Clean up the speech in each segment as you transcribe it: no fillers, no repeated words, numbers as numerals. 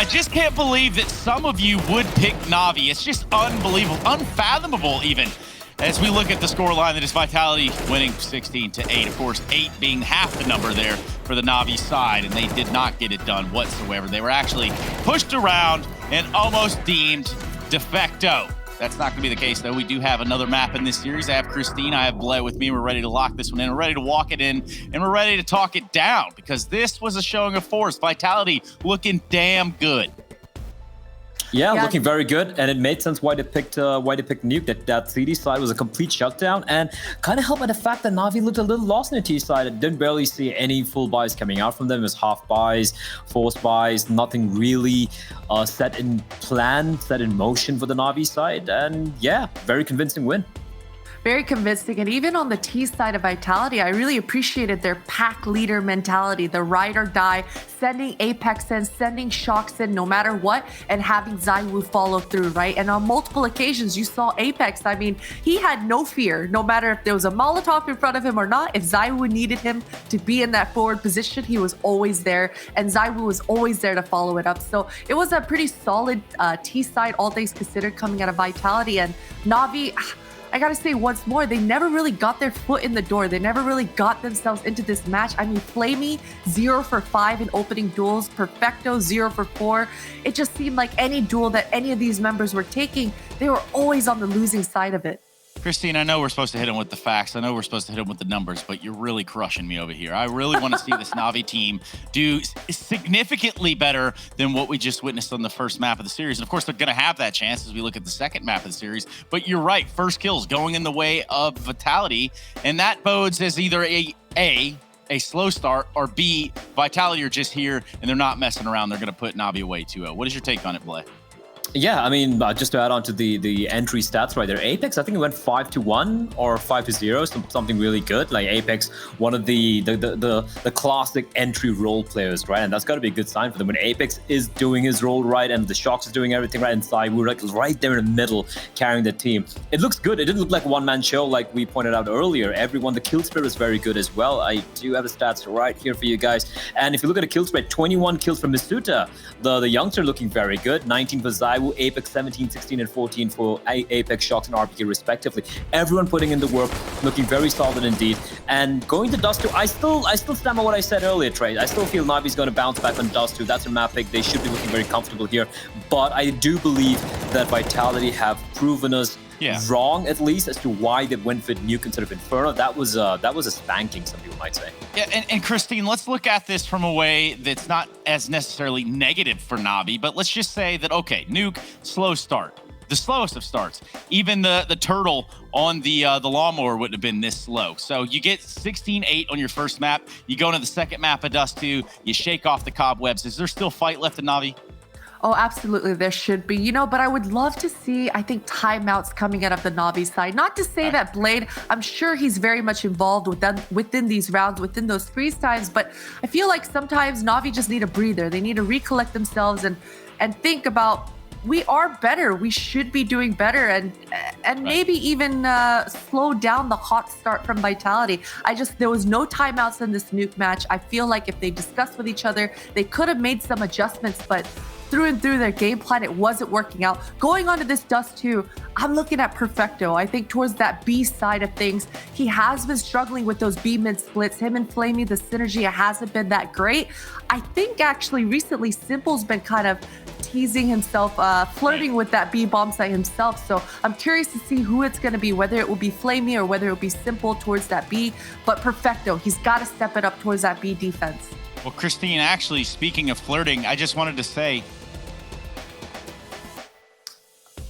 I just can't believe that some of you would pick NAVI. It's just unbelievable, unfathomable even. As we look at the score line, that is Vitality winning 16-8. Of course, 8 being half the number there for the NAVI side, and they did not get it done whatsoever. They were actually pushed around and almost deemed de facto. That's not going to be the case, though. We do have another map in this series. I have Christine, I have Bled with me. We're ready to lock this one in. We're ready to walk it in, and we're ready to talk it down because this was a showing of force. Vitality looking damn good. Yeah, looking very good, and it made sense why they picked Nuke. That CD side was a complete shutdown, and kind of helped by the fact that Navi looked a little lost in the T side. I didn't barely see any full buys coming out from them. It was half buys, forced buys, nothing really set in motion for the Navi side, and yeah, very convincing win. Very convincing. And even on the T side of Vitality, I really appreciated their pack leader mentality, the ride or die, sending Apex in, sending Shocks in no matter what, and having ZywOo follow through, right? And on multiple occasions, you saw Apex. I mean, he had no fear, no matter if there was a Molotov in front of him or not. If ZywOo needed him to be in that forward position, he was always there. And ZywOo was always there to follow it up. So it was a pretty solid T side, all things considered, coming out of Vitality. And Navi, I gotta say once more, they never really got their foot in the door. They never really got themselves into this match. I mean, Flamey, 0 for 5 in opening duels. Perfecto, 0 for 4. It just seemed like any duel that any of these members were taking, they were always on the losing side of it. Christine, I know we're supposed to hit him with the facts. I know we're supposed to hit him with the numbers, but you're really crushing me over here. I really want to see this Navi team do significantly better than what we just witnessed on the first map of the series. And of course, they're going to have that chance as we look at the second map of the series. But you're right, first kills going in the way of Vitality, and that bodes as either a slow start, or B, Vitality are just here and they're not messing around. They're going to put Navi away 2-0. What is your take on it, Blay? Yeah, I mean, just to add on to the entry stats right there, Apex, I think it went 5-1 or 5-0, something really good. Like Apex, one of the classic entry role players, right? And that's got to be a good sign for them. When Apex is doing his role right and the Shocks is doing everything right inside, we're like right there in the middle carrying the team. It looks good. It didn't look like a one-man show like we pointed out earlier. Everyone, the kill spread is very good as well. I do have the stats right here for you guys. And if you look at the kill spread, 21 kills from Misuta, the youngster looking very good, 19 for ZywOo, Apex 17, 16, and 14 for Apex, Shocks, and RPG respectively. Everyone putting in the work, looking very solid indeed. And going to Dust 2, I still stand by what I said earlier, Trey. I still feel Navi's going to bounce back on Dust 2. That's a map pick. They should be looking very comfortable here. But I do believe that Vitality have proven us wrong, at least, as to why they went for Nuke instead of Inferno. That was a spanking, some people might say. Yeah, and Christine, let's look at this from a way that's not as necessarily negative for Navi, but let's just say that, okay, Nuke, slow start. The slowest of starts. Even the turtle on the lawnmower wouldn't have been this slow. So you get 16-8 on your first map. You go into the second map of Dust 2. You shake off the cobwebs. Is there still fight left in Navi? Oh, absolutely, there should be, but I would love to see, I think, timeouts coming out of the Navi side. Not to say that Blade, I'm sure he's very much involved within these rounds, within those freeze times, but I feel like sometimes Navi just need a breather. They need to recollect themselves and think about, we are better. We should be doing better, and maybe even slow down the hot start from Vitality. There was no timeouts in this Nuke match. I feel like if they discussed with each other, they could have made some adjustments, but through and through their game plan, it wasn't working out. Going on to this Dust 2, I'm looking at Perfecto. I think towards that B side of things, he has been struggling with those B mid splits. Him and Flamey, the synergy hasn't been that great. I think actually recently Simple's been kind of teasing himself, flirting with that B bomb site himself. So I'm curious to see who it's going to be, whether it will be Flamey or whether it will be Simple towards that B. But Perfecto, he's got to step it up towards that B defense. Well, Christine, actually, speaking of flirting, I just wanted to say,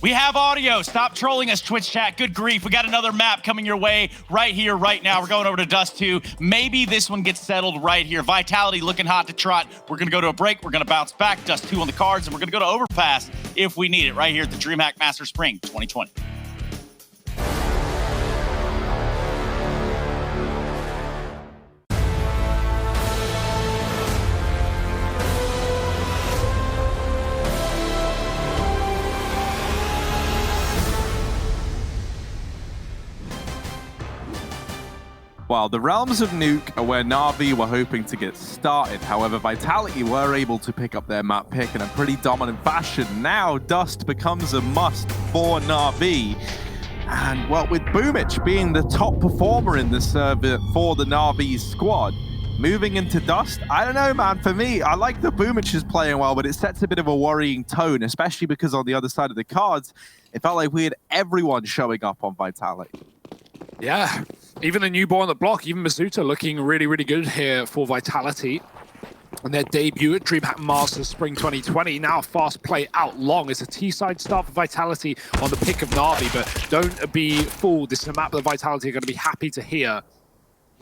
we have audio. Stop trolling us, Twitch chat. Good grief. We got another map coming your way right here, right now. We're going over to Dust 2. Maybe this one gets settled right here. Vitality looking hot to trot. We're going to go to a break. We're going to bounce back. Dust 2 on the cards, and we're going to go to Overpass if we need it right here at the DreamHack Master Spring 2020. Well, the realms of Nuke are where Na'Vi were hoping to get started. However, Vitality were able to pick up their map pick in a pretty dominant fashion. Now, Dust becomes a must for Na'Vi. And, well, with Boomich being the top performer in the server for the Na'Vi squad, moving into Dust, I don't know, man. For me, I like the Boomich is playing well, but it sets a bit of a worrying tone, especially because on the other side of the cards, it felt like we had everyone showing up on Vitality. Yeah, even the new boy on the block, even Mizuta looking really, really good here for Vitality. And their debut at DreamHack Masters Spring 2020, now fast play out long. It's a T-side start for Vitality on the pick of Na'Vi, but don't be fooled. This is a map that Vitality are going to be happy to hear.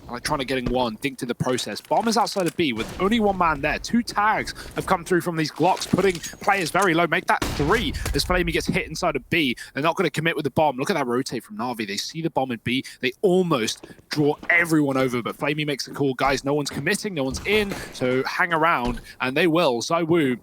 Electronic getting one, dinked in the process. Bomb is outside of B with only one man there. 2 tags have come through from these Glocks, putting players very low. Make that 3 as Flamey gets hit inside of B. They're not going to commit with the bomb. Look at that rotate from Na'Vi. They see the bomb in B. They almost draw everyone over, but Flamey makes the call. Guys, no one's committing, no one's in, so hang around, and they will. ZywOo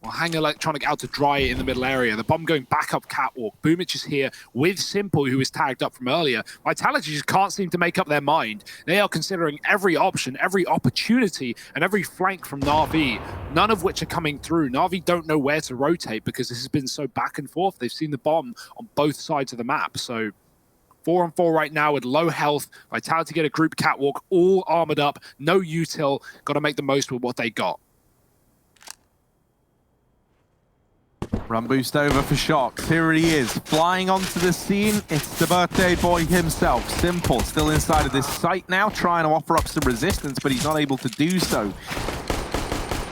will hang Electronic out to dry in the middle area. The bomb going back up catwalk. Boomich is here with Simple, who was tagged up from earlier. Vitality just can't seem to make up their mind. They are considering every option, every opportunity, and every flank from Na'Vi, none of which are coming through. Na'Vi don't know where to rotate because this has been so back and forth. They've seen the bomb on both sides of the map. So 4-on-4 right now with low health. Vitality get a group catwalk, all armored up, no util. Got to make the most with what they got. Run boost over for Shox. Here he is, flying onto the scene. It's the birthday boy himself, Simple. Still inside of this site now, trying to offer up some resistance, but he's not able to do so.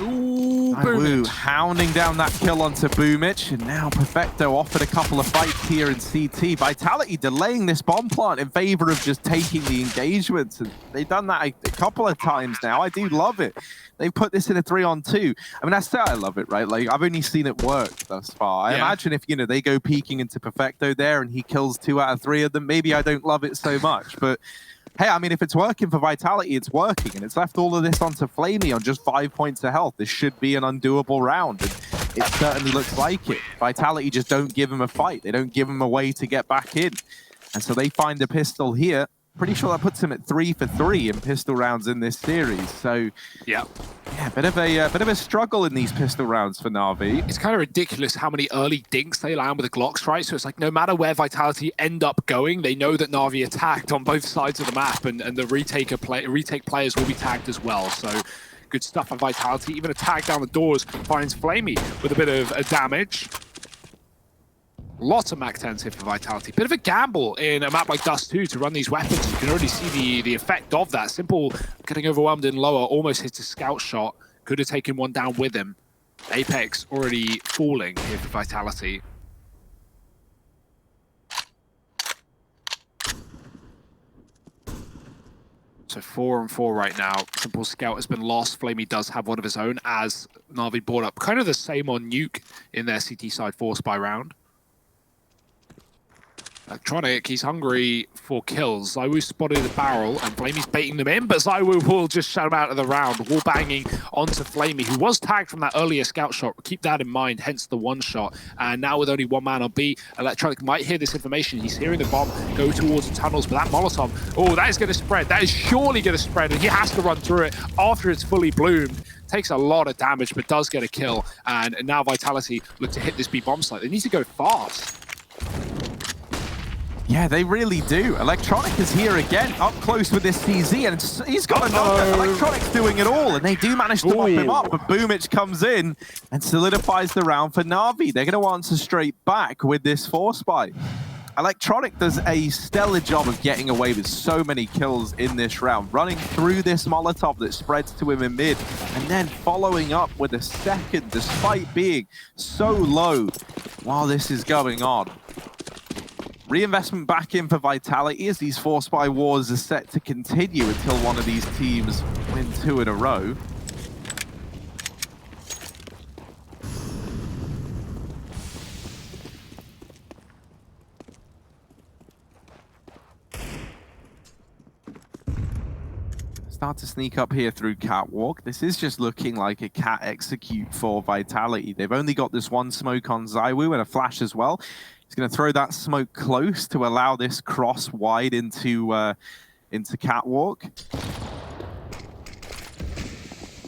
Ooh, ZywOo hounding down that kill onto Boomich, and now Perfecto offered a couple of fights here in CT. Vitality delaying this bomb plant in favor of just taking the engagements, and they've done that a couple of times now. I do love it. They've put this in a 3-on-2. I mean, I love it, right? Like, I've only seen it work thus far. I imagine if, you know, they go peeking into Perfecto there and he kills 2 out of 3 of them, maybe I don't love it so much, but hey, I mean, if it's working for Vitality, it's working, and it's left all of this onto Flamey on just 5 points of health. This should be an undoable round, and it certainly looks like it. Vitality just don't give him a fight. They don't give him a way to get back in. And so they find a pistol here. Pretty sure that puts him at 3 for 3 in pistol rounds in this series. So yeah, bit of a struggle in these pistol rounds for Na'Vi. It's kind of ridiculous how many early dinks they land with the Glocks, right? So it's like no matter where Vitality end up going, they know that Na'Vi attacked on both sides of the map, and the retake players will be tagged as well. So good stuff on Vitality. Even a tag down the doors finds Flamey with a bit of damage. Lots of Mac 10s here for Vitality. Bit of a gamble in a map like Dust 2 to run these weapons. You can already see the effect of that. Simple getting overwhelmed in lower, almost hits a scout shot. Could have taken one down with him. Apex already falling here for Vitality. So 4-on-4 right now. Simple scout has been lost. Flamey does have one of his own, as Na'Vi brought up. Kind of the same on Nuke in their CT side 4-spy round. Electronic, he's hungry for kills. ZywOo spotted the barrel, and Flamey's baiting them in, but ZywOo will just shut him out of the round. Wall banging onto Flamey, who was tagged from that earlier scout shot. Keep that in mind, hence the one shot. And now with only one man on B, Electronic might hear this information. He's hearing the bomb go towards the tunnels, but that Molotov, oh, that is going to spread. That is surely going to spread, and he has to run through it after it's fully bloomed. Takes a lot of damage, but does get a kill. And now Vitality look to hit this B bomb site. They need to go fast. Yeah, they really do. Electronic is here again, up close with this CZ, and he's got another. Electronic's doing it all, and they do manage to mop him up, but Boomich comes in and solidifies the round for Na'Vi. They're going to answer straight back with this 4-spy. Electronic does a stellar job of getting away with so many kills in this round, running through this Molotov that spreads to him in mid, and then following up with a second, despite being so low while this is going on. Reinvestment back in for Vitality as these 4-spy wars are set to continue until one of these teams win 2 in a row. Start to sneak up here through Catwalk. This is just looking like a cat execute for Vitality. They've only got this one smoke on ZywOo and a flash as well. He's going to throw that smoke close to allow this cross wide into into Catwalk.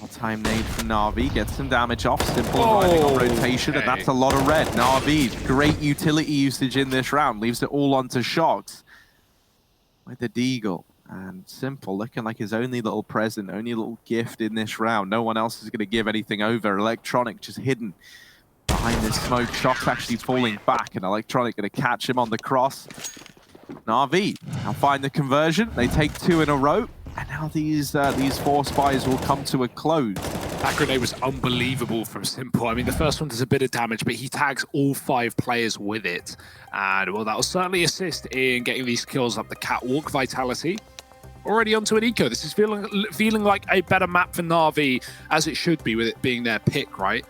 Time nade from Na'Vi, gets some damage off. Simple arriving on rotation, and that's a lot of red. Na'Vi, great utility usage in this round, leaves it all onto Shox with the Deagle. And Simple looking like his only little present, only little gift in this round. No one else is going to give anything over. Electronic just hidden behind this smoke. Shox actually falling back, and Electronic going to catch him on the cross. Na'Vi now find the conversion. They take 2 in a row. And now these 4 spies will come to a close. That grenade was unbelievable from Simple. I mean, the first one does a bit of damage, but he tags all 5 players with it. And, well, that will certainly assist in getting these kills up the Catwalk. Vitality already onto an eco. This is feeling like a better map for Na'Vi, as it should be, with it being their pick, right?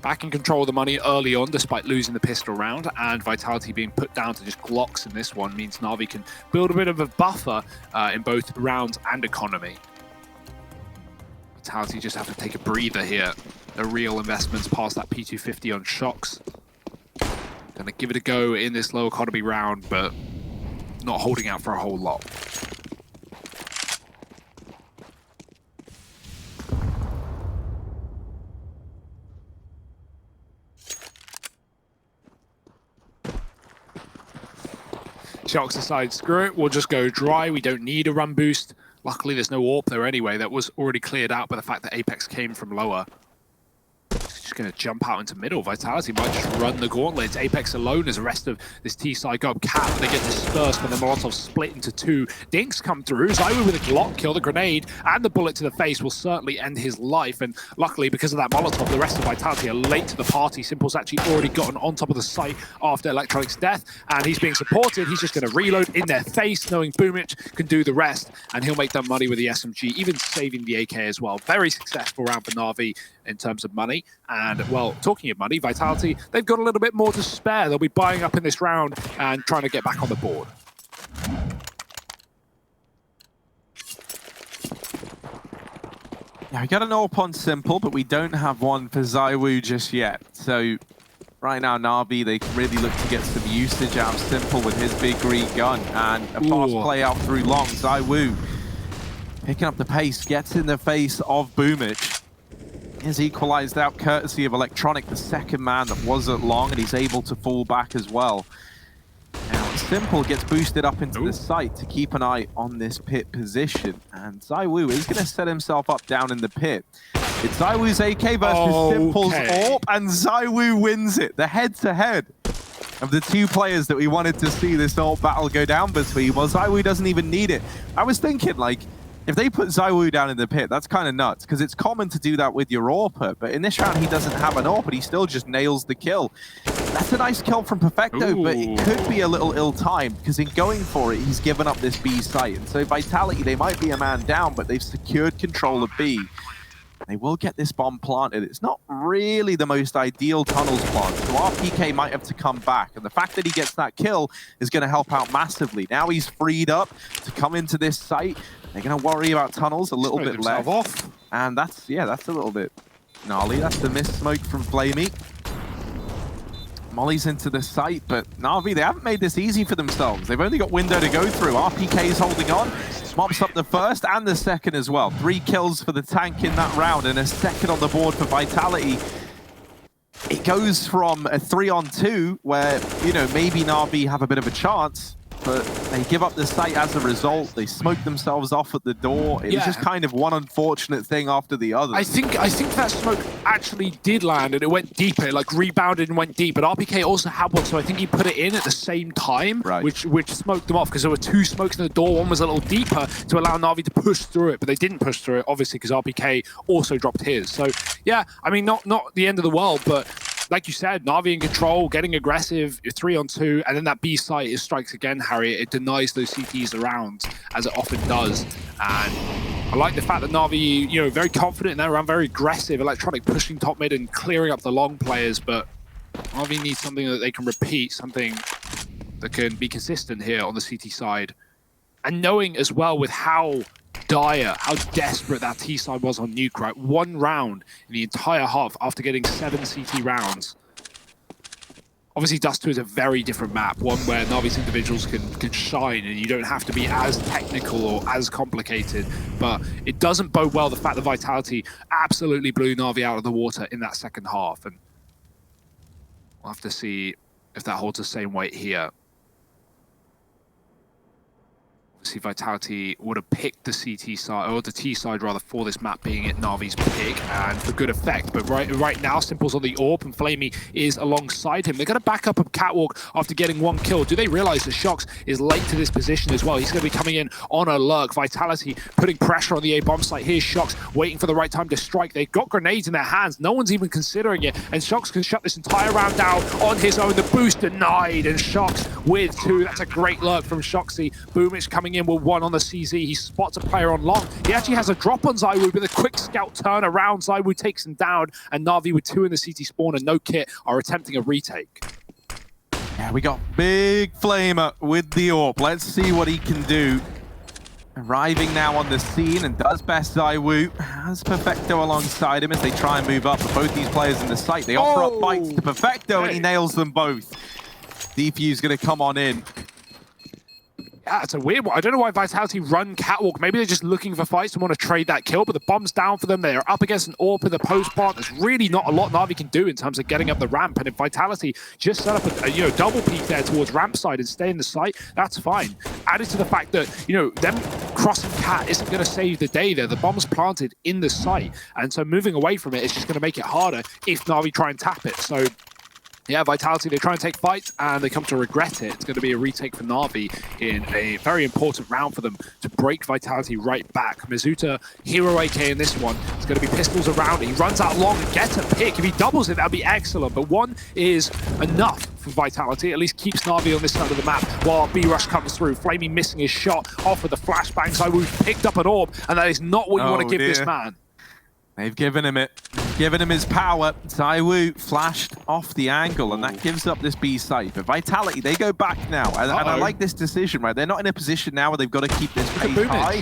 Back in control of the money early on, despite losing the pistol round, and Vitality being put down to just Glocks in this one means Na'Vi can build a bit of a buffer in both rounds and economy. Vitality just have to take a breather here. The real investments past that P250 on Shox. Gonna give it a go in this low economy round, but not holding out for a whole lot. Shox decides, screw it, we'll just go dry. We don't need a run boost. Luckily, there's no AWP there anyway. That was already cleared out by the fact that Apex came from lower. Just going to jump out into middle. Vitality might just run the gauntlet. Apex alone as the rest of this T-side go up cap. They get dispersed when the Molotov split into 2. Dinks come through. ZywOo with a Glock, kill the grenade, and the bullet to the face will certainly end his life. And luckily, because of that Molotov, the rest of Vitality are late to the party. Simple's actually already gotten on top of the site after Electronic's death, and he's being supported. He's just going to reload in their face, knowing Boomich can do the rest, and he'll make that money with the SMG, even saving the AK as well. Very successful round for Na'Vi in terms of money. And, well, talking of money, Vitality, they've got a little bit more to spare. They'll be buying up in this round and trying to get back on the board. Yeah, we got an AWP on Simple, but we don't have one for ZywOo just yet. So right now, Na'Vi, they can really look to get some usage out of Simple with his big green gun. And a fast play out through long. ZywOo picking up the pace, gets in the face of Boomich. Is equalized out courtesy of Electronic, the second man that was at long, and he's able to fall back as well. Now, Simple gets boosted up into the site to keep an eye on this pit position, and ZywOo is going to set himself up down in the pit. It's ZywOo's AK versus Simple's AWP, and ZywOo wins it. The head-to-head of the 2 players that we wanted to see this AWP battle go down between. Well, ZywOo doesn't even need it. I was thinking, like, if they put ZywOo down in the pit, that's kind of nuts, because it's common to do that with your AWPer, but in this round he doesn't have an AWP, but he still just nails the kill. That's a nice kill from Perfecto, but it could be a little ill-timed, because in going for it, he's given up this B site. And so Vitality, they might be a man down, but they've secured control of B. They will get this bomb planted. It's not really the most ideal tunnels plant, so RPK might have to come back. And the fact that he gets that kill is going to help out massively. Now he's freed up to come into this site. They're going to worry about tunnels a little bit less. Off. And that's a little bit gnarly. That's the missed smoke from Flamey. Molly's into the site, but Na'Vi, they haven't made this easy for themselves. They've only got window to go through. RPK is holding on. Mops up the first and the second as well. 3 kills for the tank in that round and a second on the board for Vitality. It goes from a 3-on-2 where, you know, maybe Na'Vi have a bit of a chance, but they give up the site as a result. They smoke themselves off at the door. It was just kind of one unfortunate thing after the other. I think that smoke actually did land and it went deeper, it like rebounded and went deep. But RPK also had one, so I think he put it in at the same time, which smoked them off, because there were 2 smokes in the door. One was a little deeper to allow Na'Vi to push through it, but they didn't push through it, obviously, because RPK also dropped his. So yeah, I mean, not the end of the world, but like you said, Na'Vi in control, getting aggressive, 3-on-2, and then that B site is strikes again, Harry. It denies those CTs around, as it often does. And I like the fact that Na'Vi, you know, very confident in that round, very aggressive, Electronic pushing top mid and clearing up the long players, but Na'Vi needs something that they can repeat, something that can be consistent here on the CT side. And knowing as well with how dire, how desperate that T side was on Nuke, right? 1 round in the entire half after getting 7 CT rounds. Obviously, Dust 2 is a very different map, one where Navi's individuals can shine and you don't have to be as technical or as complicated. But it doesn't bode well the fact that Vitality absolutely blew Navi out of the water in that second half. And we'll have to see if that holds the same weight here. Obviously, Vitality would have picked the CT side, or the T side rather, for this map being at Navi's pick, and for good effect. But right now, Simple's on the AWP, and Flamey is alongside him. They're going to back up a Catwalk after getting one kill. Do they realize that Shox is late to this position as well? He's going to be coming in on a lurk. Vitality putting pressure on the A-bomb site. Here's Shox waiting for the right time to strike. They've got grenades in their hands. No one's even considering it, and Shox can shut this entire round down on his own. The boost denied, and Shox with 2. That's a great lurk from Shoxy. Boomich coming in with 1 on the CZ. He spots a player on long. He actually has a drop on ZywOo, but a quick scout turn around. ZywOo takes him down, and Na'Vi with 2 in the CT spawn and no kit are attempting a retake. Yeah, we got Big Flamer with the AWP. Let's see what he can do. Arriving now on the scene and does best ZywOo. Has Perfecto alongside him as they try and move up. But both these players in the site, they offer up fights to Perfecto and he nails them both. Defuse going to come on in. Yeah, it's a weird one. I don't know why Vitality run Catwalk. Maybe they're just looking for fights and want to trade that kill, but the bomb's down for them. They are up against an AWP in the post part. There's really not a lot Na'Vi can do in terms of getting up the ramp, and if Vitality just set up a double peek there towards ramp side and stay in the site, that's fine. Added to the fact that, them crossing Cat isn't going to save the day there. The bomb's planted in the site, and so moving away from it is just going to make it harder if Na'Vi try and tap it. So yeah, Vitality, they try and take fights, and they come to regret it. It's going to be a retake for Na'Vi in a very important round for them to break Vitality right back. Mizuta, hero AK in this one. It's going to be pistols around it. He runs out long and gets a pick. If he doubles it, that'd be excellent. But 1 is enough for Vitality. At least keeps Na'Vi on this side of the map while B-Rush comes through. Flamey missing his shot off with the flashbang. ZywOo picked up an AWP, and that is not what you want to give this man. They've given him it. Given him his power. ZywOo flashed off the angle, and that gives up this B site. But Vitality, they go back now. And I like this decision, right? They're not in a position now where they've got to keep this pace high.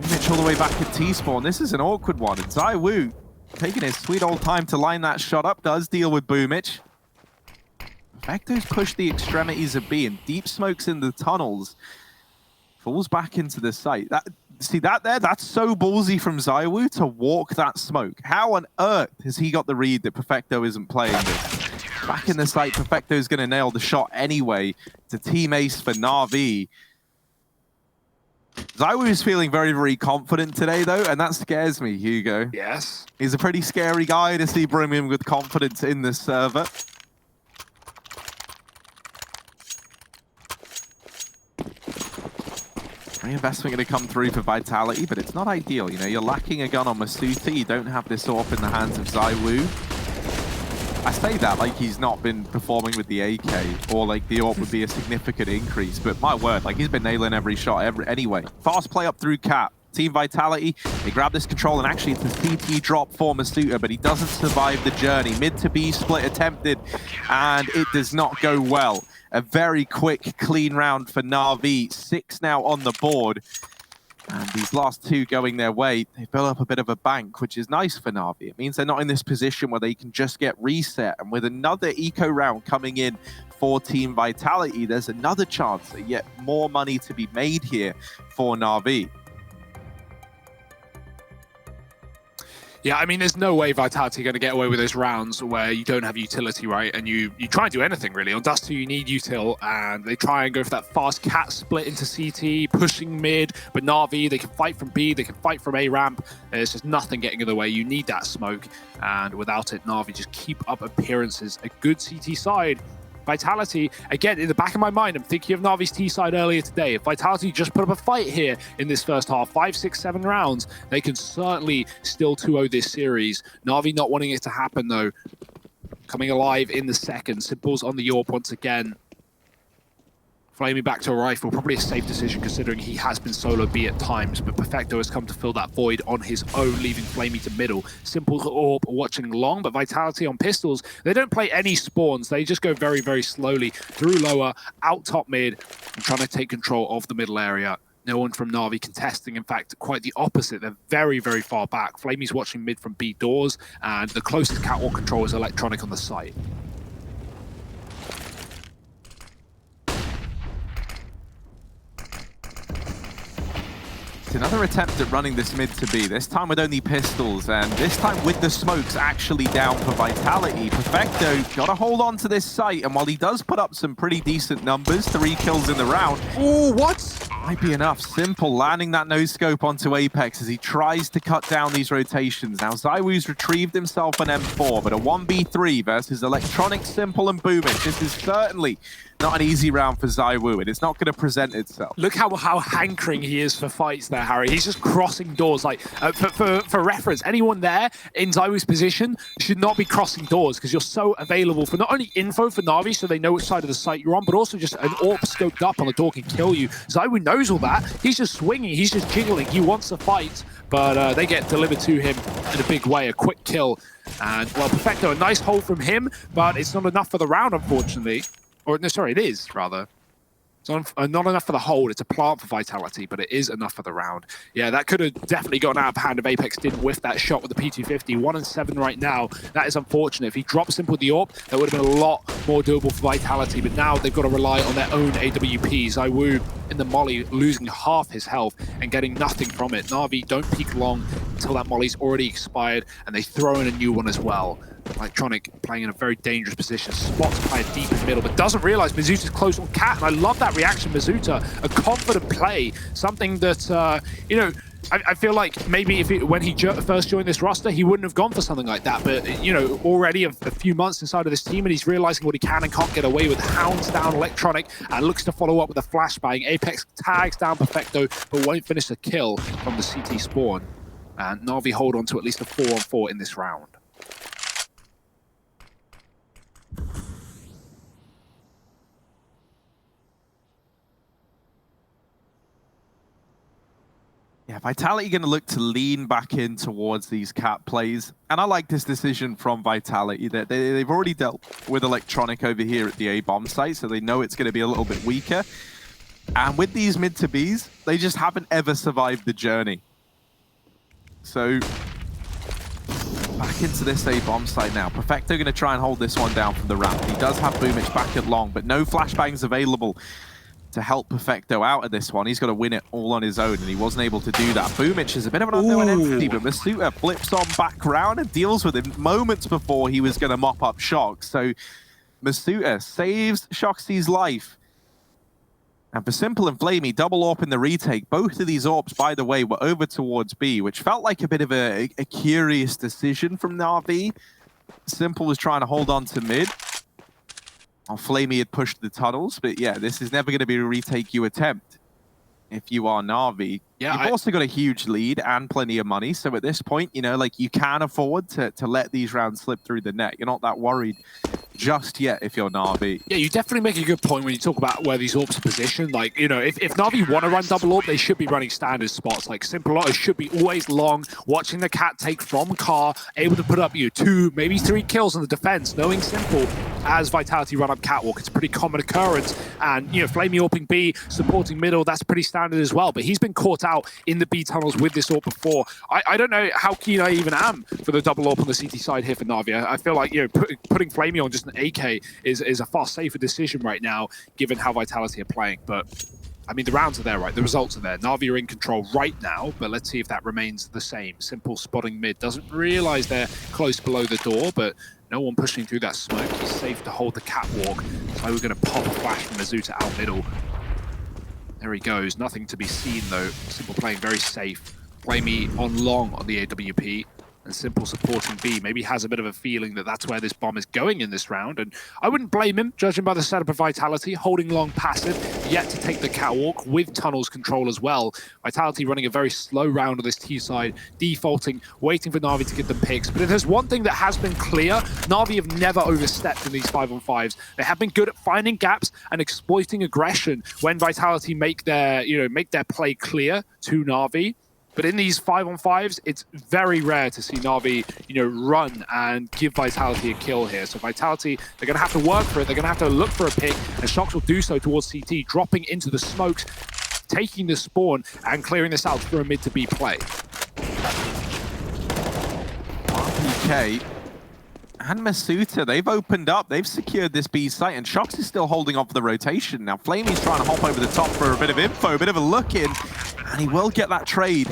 Boomich all the way back at T-spawn. This is an awkward one. And ZywOo, taking his sweet old time to line that shot up, does deal with Boomich. Perfecto's pushed the extremities of B, and deep smokes in the tunnels. Falls back into the site. See that there? That's so ballsy from ZywOo to walk that smoke. How on earth has he got the read that Perfecto isn't playing this? Back in the site, Perfecto's going to nail the shot anyway. It's a team ace for Na'Vi. ZywOo is feeling very, very confident today, though, and that scares me, Hugo. Yes. He's a pretty scary guy to see bring him with confidence in this server. Reinvestment going to come through for Vitality, but it's not ideal. You're lacking a gun on Masuta. You don't have this AWP in the hands of ZywOo. I say that like he's not been performing with the AK, or like the AWP would be a significant increase, but my word, like he's been nailing every shot anyway. Fast play up through Cap. Team Vitality, they grab this control, and actually it's a CT drop for Masuta, but he doesn't survive the journey. Mid to B split attempted, and it does not go well. A very quick, clean round for Na'Vi. 6 now on the board. And these last 2 going their way, they built up a bit of a bank, which is nice for Na'Vi. It means they're not in this position where they can just get reset. And with another eco round coming in for Team Vitality, there's another chance that yet more money to be made here for Na'Vi. Yeah, I mean, there's no way Vitality are going to get away with those rounds where you don't have utility, right? And you try and do anything, really. On Dust 2, you need util, and they try and go for that fast cat split into CT, pushing mid, but Na'Vi, they can fight from B, they can fight from A ramp. There's just nothing getting in the way. You need that smoke, and without it, Na'Vi just keep up appearances. A good CT side. Vitality, again, in the back of my mind, I'm thinking of Navi's T side earlier today. If Vitality just put up a fight here in this first half, 5, 6, 7 rounds, they can certainly still 2-0 this series. Na'Vi not wanting it to happen, though. Coming alive in the second. Simple's on the AWP once again. Flaming back to a rifle, probably a safe decision considering he has been solo B at times, but Perfecto has come to fill that void on his own, leaving Flamey to middle. Simple AWP watching long, but Vitality on pistols, they don't play any spawns. They just go very, very slowly through lower, out top mid, and trying to take control of the middle area. No one from Na'Vi contesting. In fact, quite the opposite. They're very, very far back. Flamey's watching mid from B doors, and the closest catwalk control is electronic on the site. another attempt at running this mid to B, this time with only pistols, and this time with the smokes actually down for Vitality. Perfecto got to hold on to this site, and while he does put up some pretty decent numbers, 3 kills in the round. Oh, what? Might be enough. Simple landing that no-scope onto Apex as he tries to cut down these rotations. Now, ZywOo's retrieved himself an M4, but a 1v3 versus Electronic, Simple, and Boomich. This is certainly not an easy round for ZywOo, and it's not going to present itself. Look how hankering he is for fights there, Harry. He's just crossing doors. Like, for reference, anyone there in ZywOo's position should not be crossing doors because you're so available for not only info for Na'Vi so they know which side of the site you're on, but also just an AWP scoped up on the door can kill you. ZywOo knows all that. He's just swinging. He's just jiggling. He wants to fight, but they get delivered to him in a big way. A quick kill. And, well, Perfecto, a nice hold from him, but it's not enough for the round, unfortunately. Or, no, sorry, it is, rather. It's not enough for the hold. It's a plant for Vitality, but it is enough for the round. Yeah, that could have definitely gotten out of hand if Apex didn't whiff that shot with the P250. 1-7 right now. That is unfortunate. If he dropped Simple with the AWP, that would have been a lot more doable for Vitality, but now they've got to rely on their own AWP. ZywOo in the molly, losing half his health and getting nothing from it. Na'Vi don't peek long until that molly's already expired, and they throw in a new one as well. Electronic playing in a very dangerous position, spots player deep in the middle, but doesn't realize Mizuta's close on Cat, and I love that reaction, Mizuta. A confident play, something that, you know, I feel like maybe when he first joined this roster, he wouldn't have gone for something like that, but, you know, already a few months inside of this team, and he's realizing what he can and can't get away with. Hounds down Electronic, and looks to follow up with a flashbang. Apex tags down Perfecto, but won't finish the kill from the CT spawn. And Na'Vi hold on to at least a 4-on-4 in this round. Yeah, Vitality going to look to lean back in towards these cat plays. And I like this decision from Vitality. That they've already dealt with Electronic over here at the A-bomb site, so they know it's going to be a little bit weaker. And with these mid to Bs, they just haven't ever survived the journey. So back into this A-bomb site now. Perfecto going to try and hold this one down from the ramp. He does have Boomich back at long, but no flashbangs available to help Perfecto out of this one. He's got to win it all on his own, and he wasn't able to do that. Boomich is a bit of an unknown entity, but Masuta flips on back round and deals with him moments before he was going to mop up Shock. So Masuta saves Shoxy's life. And for Simple and Flamey, double AWP in the retake. Both of these AWPs, by the way, were over towards B, which felt like a bit of a curious decision from Na'Vi. Simple was trying to hold on to mid. Flamey had pushed the tunnels, but yeah, this is never going to be a retake you attempt if you are Na'Vi. Yeah, You've also got a huge lead and plenty of money, so at this point, you know, like, you can afford to let these rounds slip through the net. You're not that worried just yet if you're Na'Vi. Yeah, you definitely make a good point when you talk about where these AWPs are positioned. Like, you know, if Na'Vi want to run double AWP, they should be running standard spots. Like, Simple Auto should be always long, watching the cat take from car, able to put up, you know, 2, maybe 3 kills on the defense, knowing Simple as Vitality run up catwalk. It's a pretty common occurrence. And, you know, Flamey AWPing B, supporting middle, that's pretty standard as well. But he's been caught out in the B tunnels with this AWP before. I don't know how keen I even am for the double AWP on the CT side here for Na'Vi. I feel like, you know, putting Flamey on just an AK is a far safer decision right now, given how Vitality are playing. But I mean, the rounds are there, right? The results are there. Na'Vi are in control right now, but let's see if that remains the same. Simple spotting mid. Doesn't realize they're close below the door, but no one pushing through that smoke. He's safe to hold the catwalk. So we're going to pop a flash from Mizuta out middle. There he goes. Nothing to be seen, though. Simple playing very safe. Flamey on long on the AWP. And Simple supporting B. Maybe has a bit of a feeling that that's where this bomb is going in this round. And I wouldn't blame him, judging by the setup of Vitality. Holding long passive, yet to take the catwalk with tunnels control as well. Vitality running a very slow round on this T side, defaulting, waiting for Na'Vi to get the picks. But if there's one thing that has been clear, Na'Vi have never overstepped in these 5-on-5s. They have been good at finding gaps and exploiting aggression when Vitality make their play clear to Na'Vi. But in these 5-on-5s, it's very rare to see Na'Vi, you know, run and give Vitality a kill here. So Vitality, they're going to have to work for it. They're going to have to look for a pick, and Shox will do so towards CT, dropping into the smokes, taking the spawn, and clearing this out for a mid to B play. RPK and Masuta, they've opened up. They've secured this B site, and Shox is still holding off the rotation. Now, Flamey's trying to hop over the top for a bit of info, a bit of a look in, and he will get that trade.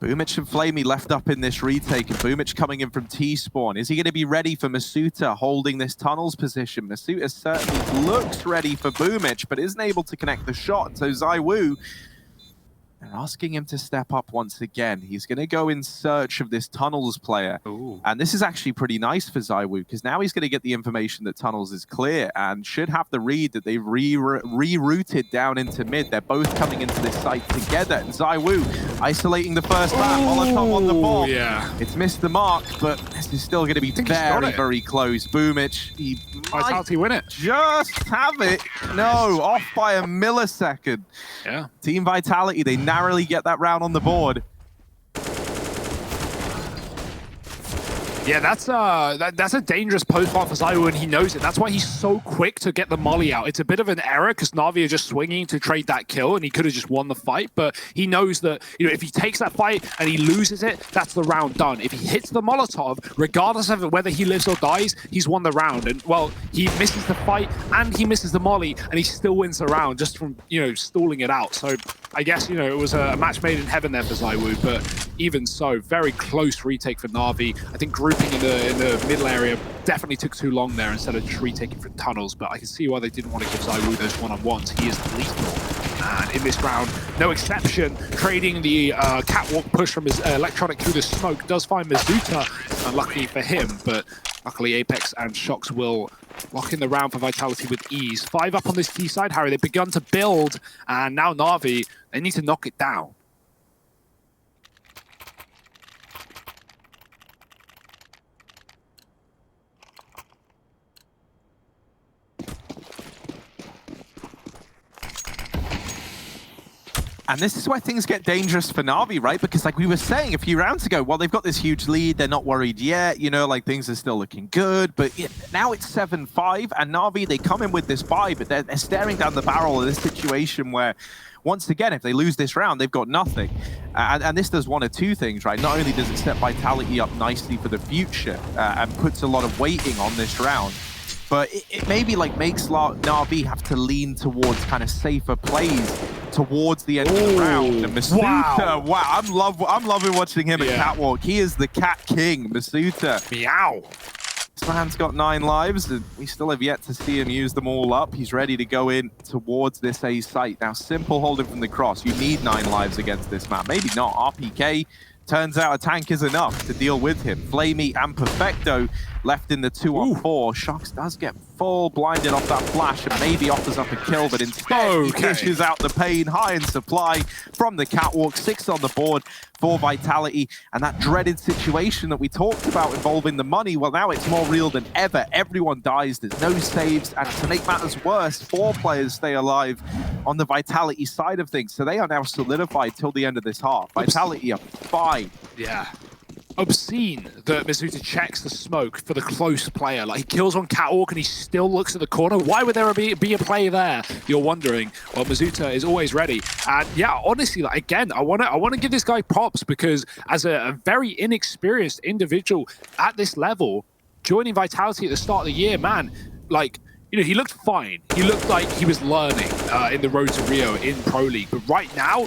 Boomich and Flamey left up in this retake, and Boomich coming in from T-spawn. Is he going to be ready for Masuta holding this tunnels position? Masuta certainly looks ready for Boomich, but isn't able to connect the shot. And so ZywOo, they're asking him to step up once again. He's going to go in search of this Tunnels player. Ooh. And this is actually pretty nice for ZywOo, because now he's going to get the information that Tunnels is clear and should have the read that they've rerouted down into mid. They're both coming into this site together. And ZywOo isolating the first map, Molotov on the ball. Yeah. It's missed the mark, but this is still going to be very, very close. Boomich, he Vitality win it. Just have it. No, off by a millisecond. Yeah. Team Vitality, they narrowly get that round on the board. Yeah, that's a dangerous post plant for ZywOo, and he knows it. That's why he's so quick to get the molly out. It's a bit of an error because NAVI are just swinging to trade that kill, and he could have just won the fight. But he knows that, you know, if he takes that fight and he loses it, that's the round done. If he hits the Molotov, regardless of whether he lives or dies, he's won the round. And well, he misses the fight and he misses the molly, and he still wins the round just from, you know, stalling it out. So I guess, you know, it was a match made in heaven there for ZywOo, but even so, very close retake for NAVI. I think grouping in the middle area definitely took too long there instead of just retaking for tunnels, but I can see why they didn't want to give ZywOo those one-on-ones. He is lethal. And in this round, no exception, trading the catwalk push from his Electronic through the smoke does find Masuta, unlucky for him, but luckily Apex and Shox will lock in the round for Vitality with ease. 5 up on this T side, Harry. They've begun to build, and now NAVI, they need to knock it down. And this is where things get dangerous for NAVI, right? Because like we were saying a few rounds ago, well, they've got this huge lead. They're not worried yet. You know, like things are still looking good. But now it's 7-5, and NAVI, they come in with this buy, but they're staring down the barrel of this situation where, once again, if they lose this round, they've got nothing. And this does one of two things, right? Not only does it set Vitality up nicely for the future and puts a lot of weighting on this round, but it maybe like makes NAVI have to lean towards kind of safer plays towards the end of the round. And Masuta, wow, I'm loving watching him at catwalk. He is the cat king, Masuta. Meow. This man's got 9 lives, and we still have yet to see him use them all up. He's ready to go in towards this A site. Now, simple holding from the cross. You need 9 lives against this map. Maybe not. RPK. Turns out a tank is enough to deal with him. Flamey and Perfecto left in the 2-on-4. Shox does get full blinded off that flash and maybe offers up a kill, but instead he dishes out the pain. High in supply from the catwalk. 6 on the board for Vitality. And that dreaded situation that we talked about involving the money, well, now it's more real than ever. Everyone dies. There's no saves. And to make matters worse, 4 players stay alive on the Vitality side of things. So they are now solidified till the end of this half. Vitality are 5. Yeah. Obscene that Masuta checks the smoke for the close player. Like, he kills on catwalk and he still looks at the corner. Why would there be a play there? You're wondering. Well, Masuta is always ready. And yeah, honestly, like, again, I want to give this guy props, because as a very inexperienced individual at this level, joining Vitality at the start of the year, man, like, you know, he looked fine. He looked like he was learning in the Road to Rio in Pro League. But right now,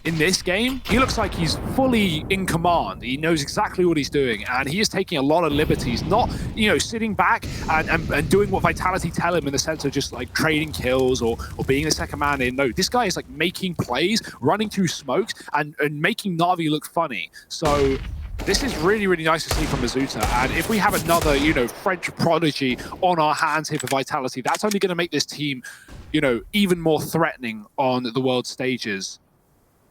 in this game, he looks like he's fully in command. He knows exactly what he's doing, and he is taking a lot of liberties, not, you know, sitting back and doing what Vitality tell him in the sense of just like trading kills or being the second man in. No, this guy is like making plays, running through smokes, and making NAVI look funny. So this is really, really nice to see from Masuta. And if we have another, you know, French prodigy on our hands here for Vitality, that's only going to make this team, you know, even more threatening on the world stages.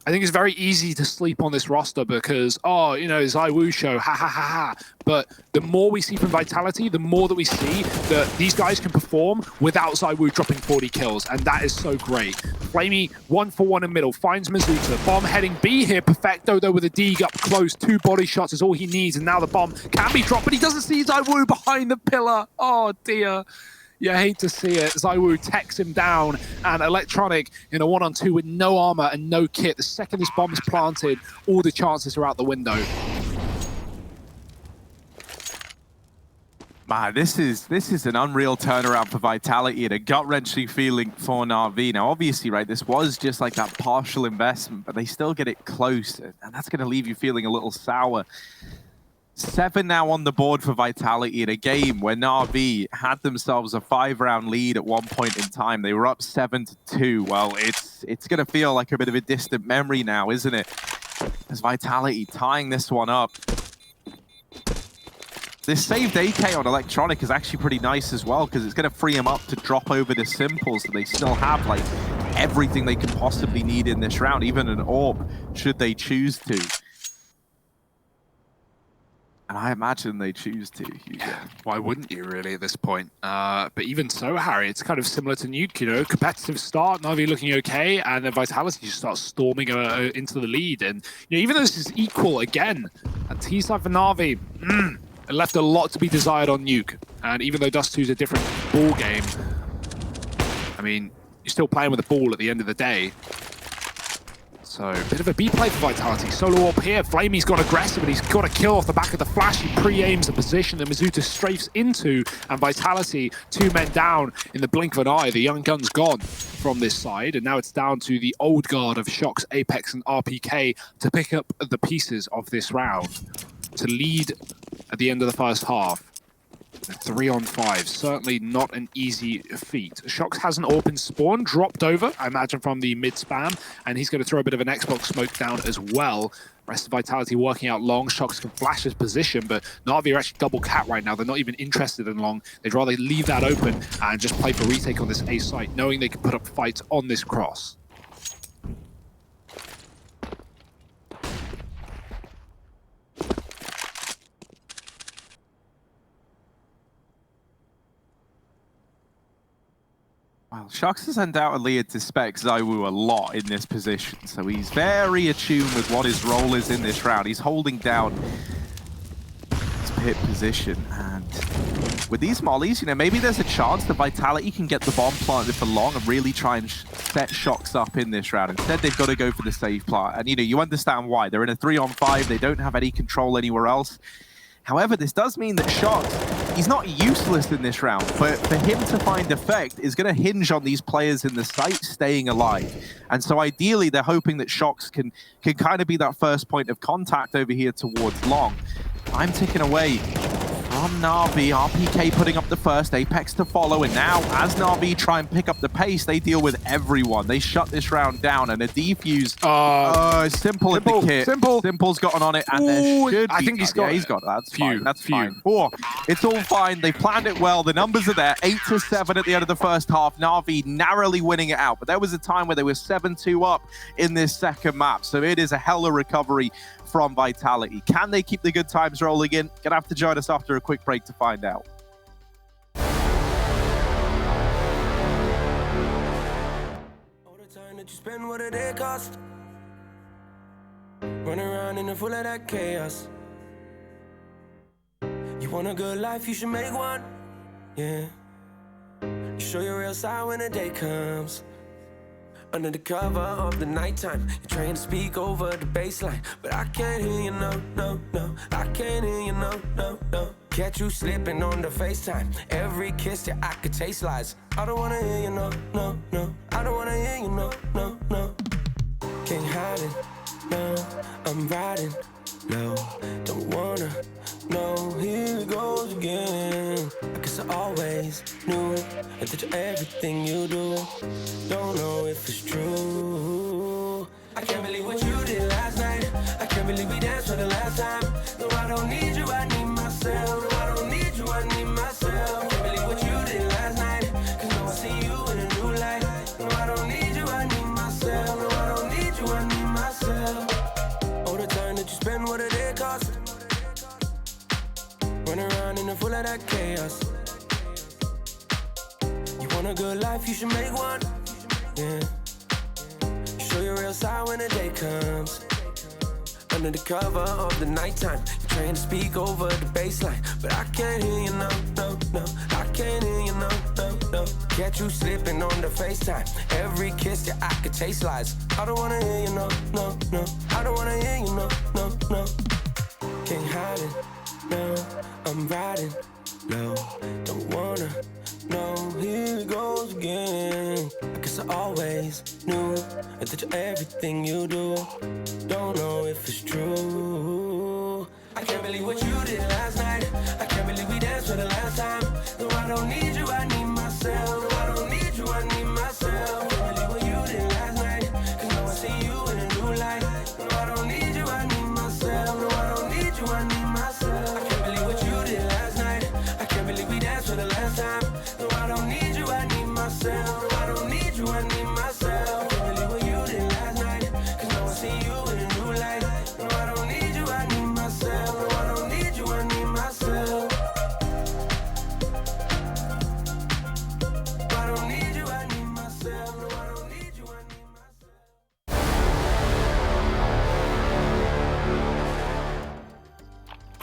I think it's very easy to sleep on this roster because, oh, you know, ZywOo show, ha ha ha ha. But the more we see from Vitality, the more that we see that these guys can perform without ZywOo dropping 40 kills, and that is so great. Flamey, 1-for-1 in middle, finds Masuta. Bomb heading B here. Perfecto, though, with a dig up close. 2 body shots is all he needs, and now the bomb can be dropped, but he doesn't see ZywOo behind the pillar. Oh, dear. You hate to see it. ZywOo techs him down, and Electronic in a 1-on-2 with no armor and no kit. The second this bomb is planted, all the chances are out the window. Man, this is an unreal turnaround for Vitality and a gut-wrenching feeling for NAVI. Now, obviously, right, this was just like that partial investment, but they still get it close, and that's going to leave you feeling a little sour. 7 now on the board for Vitality in a game where NAVI had themselves a 5-round lead at one point in time. They were up 7-2. Well, it's going to feel like a bit of a distant memory now, isn't it? As Vitality tying this one up. This saved AK on Electronic is actually pretty nice as well, because it's going to free him up to drop over to Simple, so they still have like everything they can possibly need in this round, even an AWP, should they choose to. And I imagine they choose to. Yeah, why wouldn't you really at this point? But even so, Harry, it's kind of similar to Nuke, you know, competitive start, NAVI looking okay, and then Vitality just starts storming into the lead. And you know, even though this is equal again, at T-side for NAVI, it left a lot to be desired on Nuke. And even though Dust 2 is a different ball game, I mean, you're still playing with the ball at the end of the day. So, a bit of a B play for Vitality. Solo up here. Flamey's got aggressive, and he's got a kill off the back of the flash. He pre-aims the position that Mizuta strafes into, and Vitality, 2 men down in the blink of an eye. The young gun's gone from this side, and now it's down to the old guard of Shox, Apex, and RPK to pick up the pieces of this round to lead at the end of the first half. 3-on-5, certainly not an easy feat. Shox has an open spawn dropped over, I imagine from the mid spam, and he's going to throw a bit of an Xbox smoke down as well. Rest of Vitality working out long. Shox can flash his position, but NAVI are actually double cat right now. They're not even interested in long. They'd rather leave that open and just play for retake on this A site, knowing they can put up fights on this cross. Well, Shox has undoubtedly had to spec Zywoo a lot in this position, so he's very attuned with what his role is in this round. He's holding down his pit position, and with these mollies, you know, maybe there's a chance that Vitality can get the bomb planted for long and really try and set Shox up in this round. Instead, they've got to go for the safe plant, and you know, you understand why. They're in a 3-on-5, they don't have any control anywhere else. However, this does mean that Shox, he's not useless in this round, but for him to find effect is going to hinge on these players in the site staying alive. And so ideally, they're hoping that Shox can kind of be that first point of contact over here towards long. I'm ticking away from NAVI, RPK putting up the first, Apex to follow, and now as NAVI try and pick up the pace, they deal with everyone. They shut this round down, and a defuse, Simple at the kit. Simple's gotten on it, and there should be... I think he's got that. That's fine, that's fine. Oh, it's all fine, they planned it well, the numbers are there, 8-7 at the end of the first half, NAVI narrowly winning it out, but there was a time where they were 7-2 up in this second map, so it is a hella recovery from Vitality. Can they keep the good times rolling in? Gonna have to join us after a quick break to find out. All the time that you spend, what did it cost? Run around in the full of that chaos. You want a good life, you should make one. Yeah. You show your real side when the day comes. Under the cover of the nighttime, you're trying to speak over the baseline, but I can't hear you, no, no, no. I can't hear you, no, no, no. Catch you slipping on the FaceTime. Every kiss that I could taste lies. I don't wanna hear you, no, no, no. I don't wanna hear you, no, no, no. Can't hide it, no. I'm riding low. Don't wanna know. Here it goes again. I guess I always knew that you're everything you do. Don't know if it's true. I can't believe what you did last night. I can't believe we danced for the last time. No, I don't need you, I need myself. No, I don't need you, I need myself. I can't believe what you did last night. Cause now I see you in a new light. No, I don't need you, I need myself. No, I don't need you, I need myself. All the time that you spend, what did it cost? Run around in the full of that chaos. You want a good life, you should make one. Yeah. You show your real side when the day comes. Under the cover of the nighttime, you're trying to speak over the baseline, but I can't hear you, no, no, no. I can't hear you, no, no, no. Catch you slipping on the FaceTime. Every kiss that I could taste lies. I don't wanna hear you, no, no, no. I don't wanna hear you, no, no, no. Can't hide it, no. I'm riding No, don't wanna. No, here it goes again. I guess I always knew that you're everything you do. Don't know if it's true. I can't believe what you did last night. I can't believe we danced for the last time. No, I don't need you, I need myself. No, I don't need you, I need myself. Can't believe what you did last night. Cause now I see you in a new light. No, I don't need you, I need myself. No, I don't need you, I need myself. I can't believe what you did last night. I can't believe we danced for the last time. No, I don't need you, I need myself. No, I don't need you, I need myself. Can't believe what you did last night. Cause now I see you in a new light. No, I don't need you, I need myself. No, I don't need you, I need myself. I don't need you, I need myself. No, I don't need you, I need myself.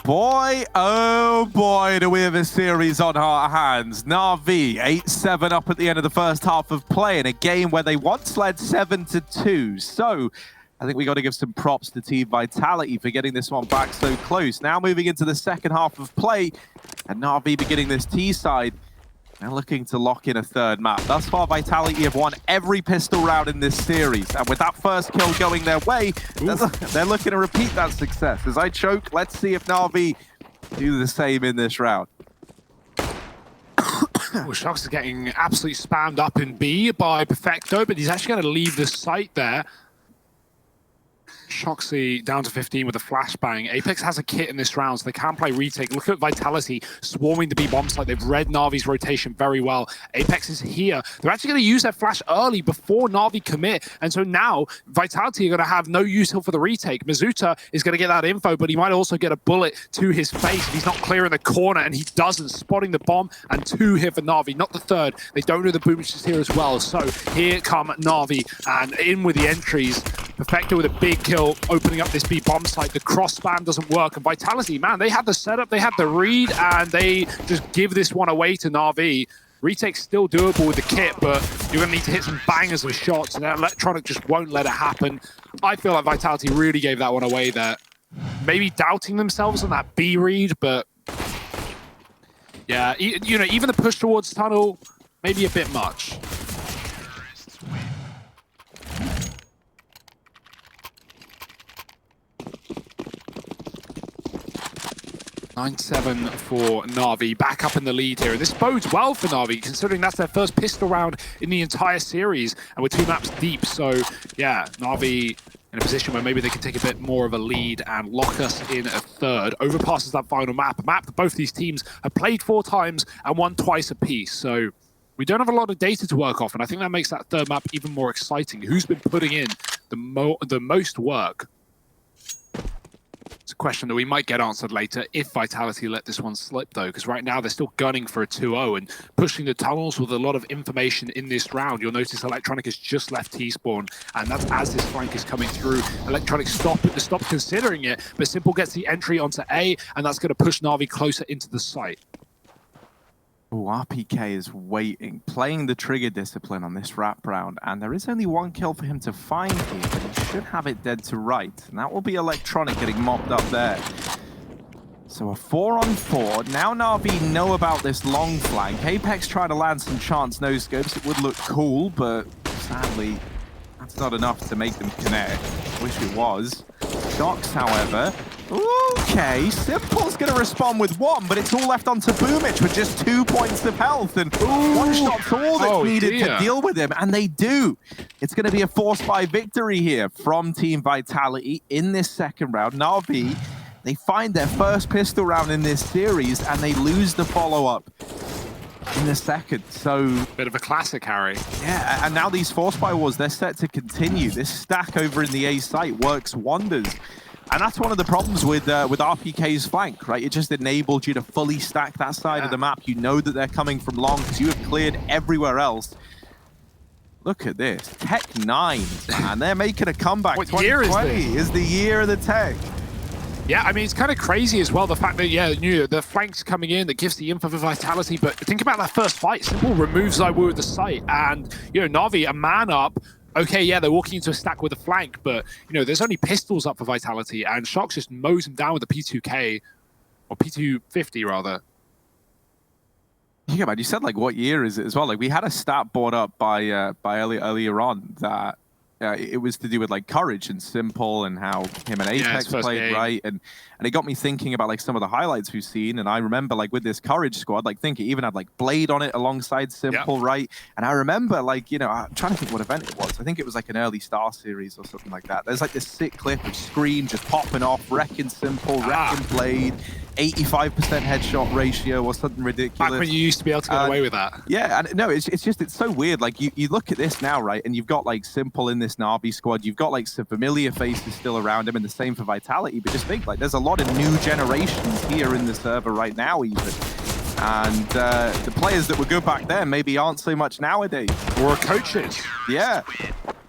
Boy, oh boy, do we have a series on our hands. NAVI 8-7 up at the end of the first half of play in a game where they once led 7-2. So I think we got to give some props to Team Vitality for getting this one back so close. Now moving into the second half of play, and NAVI beginning this T side. Now looking to lock in a third map. Thus far, Vitality have won every pistol round in this series. And with that first kill going their way, they're looking to repeat that success. As I choke, let's see if NAVI do the same in this round. Well, Shox is getting absolutely spammed up in B by Perfecto, but he's actually going to leave the site there. Shoxy down to 15 with a flashbang. Apex has a kit in this round, so they can play retake. Look at Vitality swarming the B bomb site. They've read Navi's rotation very well. Apex is here. They're actually going to use their flash early before Navi commit. And so now Vitality are going to have no use for the retake. Mizuta is going to get that info, but he might also get a bullet to his face if he's not clear in the corner, and he doesn't. Spotting the bomb, and 2 here for Navi, not the third. They don't know the boomage is here as well. So here come Navi, and in with the entries. Perfecto with a big kill, opening up this B bomb site. The cross spam doesn't work. And Vitality, man, they had the setup, they had the read, and they just give this one away to Navi. Retake's still doable with the kit, but you're going to need to hit some bangers with shots, and Electronic just won't let it happen. I feel like Vitality really gave that one away there. Maybe doubting themselves on that B read, but yeah, you know, even the push towards tunnel, maybe a bit much. 9-7 for Na'Vi, back up in the lead here. And this bodes well for Na'Vi, considering that's their first pistol round in the entire series, and we're 2 maps deep. So yeah, Na'Vi in a position where maybe they can take a bit more of a lead and lock us in a third. Overpasses that final map, a map that both these teams have played 4 times and won twice apiece. So we don't have a lot of data to work off, and I think that makes that third map even more exciting. Who's been putting in the most work? It's a question that we might get answered later if Vitality let this one slip, though, because right now they're still gunning for a 2-0 and pushing the tunnels with a lot of information in this round. You'll notice Electronic has just left T-spawn, and that's as this flank is coming through. Electronic stop considering it, but Simple gets the entry onto A, and that's going to push Na'Vi closer into the site. Oh, RPK is waiting, playing the trigger discipline on this wrap round, and there is only 1 kill for him to find here, but he should have it dead to right, and that will be Electronic getting mopped up there. So a 4-on-4. Now Na'Vi know about this long flank. Apex try to land some chance no-scopes. It would look cool, but sadly, that's not enough to make them connect. Wish it was. Shox, however. Okay, Simple's going to respond with 1, but it's all left onto Boomich with just 2 points of health, and 1 shot's all that's needed to deal with him, and they do. It's going to be a force buy victory here from Team Vitality in this second round. Na'Vi, they find their first pistol round in this series, and they lose the follow-up in the second. So bit of a classic, Harry. Yeah, and now these force buy wars, they're set to continue. This stack over in the A site works wonders. And that's one of the problems with RPK's flank, right? It just enabled you to fully stack that side of the map. You know that they're coming from long because you have cleared everywhere else. Look at this. Tech 9, and they're making a comeback. What year is this? Is the year of the Tech. Yeah, I mean, it's kind of crazy as well, the fact that, yeah, the flanks coming in, that gives the info for Vitality, but think about that first fight. Simple removes Zywoo at the site, and, you know, Na'Vi, a man up. Okay, yeah, they're walking into a stack with a flank, but, you know, there's only pistols up for Vitality, and Shox just mows him down with a P2K, or P250, rather. Yeah, man, you said like what year is it as well? Like we had a stat brought up by earlier on that it was to do with like courage and simple and how him and Apex played right, and it got me thinking about like some of the highlights we've seen. And I remember like with this courage squad, like think it even had like Blade on it alongside simple, right? And I remember like, you know, I'm trying to think what event it was. I think it was like an early Star Series or something like that. There's like this sick clip of Scream just popping off, wrecking simple, wrecking Blade. 85% headshot ratio or something ridiculous. Back when you used to be able to get away with that. Yeah, and no, it's so weird. Like you look at this now, right, and you've got like Simple in this Na'Vi squad. You've got like some familiar faces still around him, and the same for Vitality. But just think, like, there's a lot of new generations here in the server right now, even. And the players that were good back then maybe aren't so much nowadays. Or coaches. Yeah.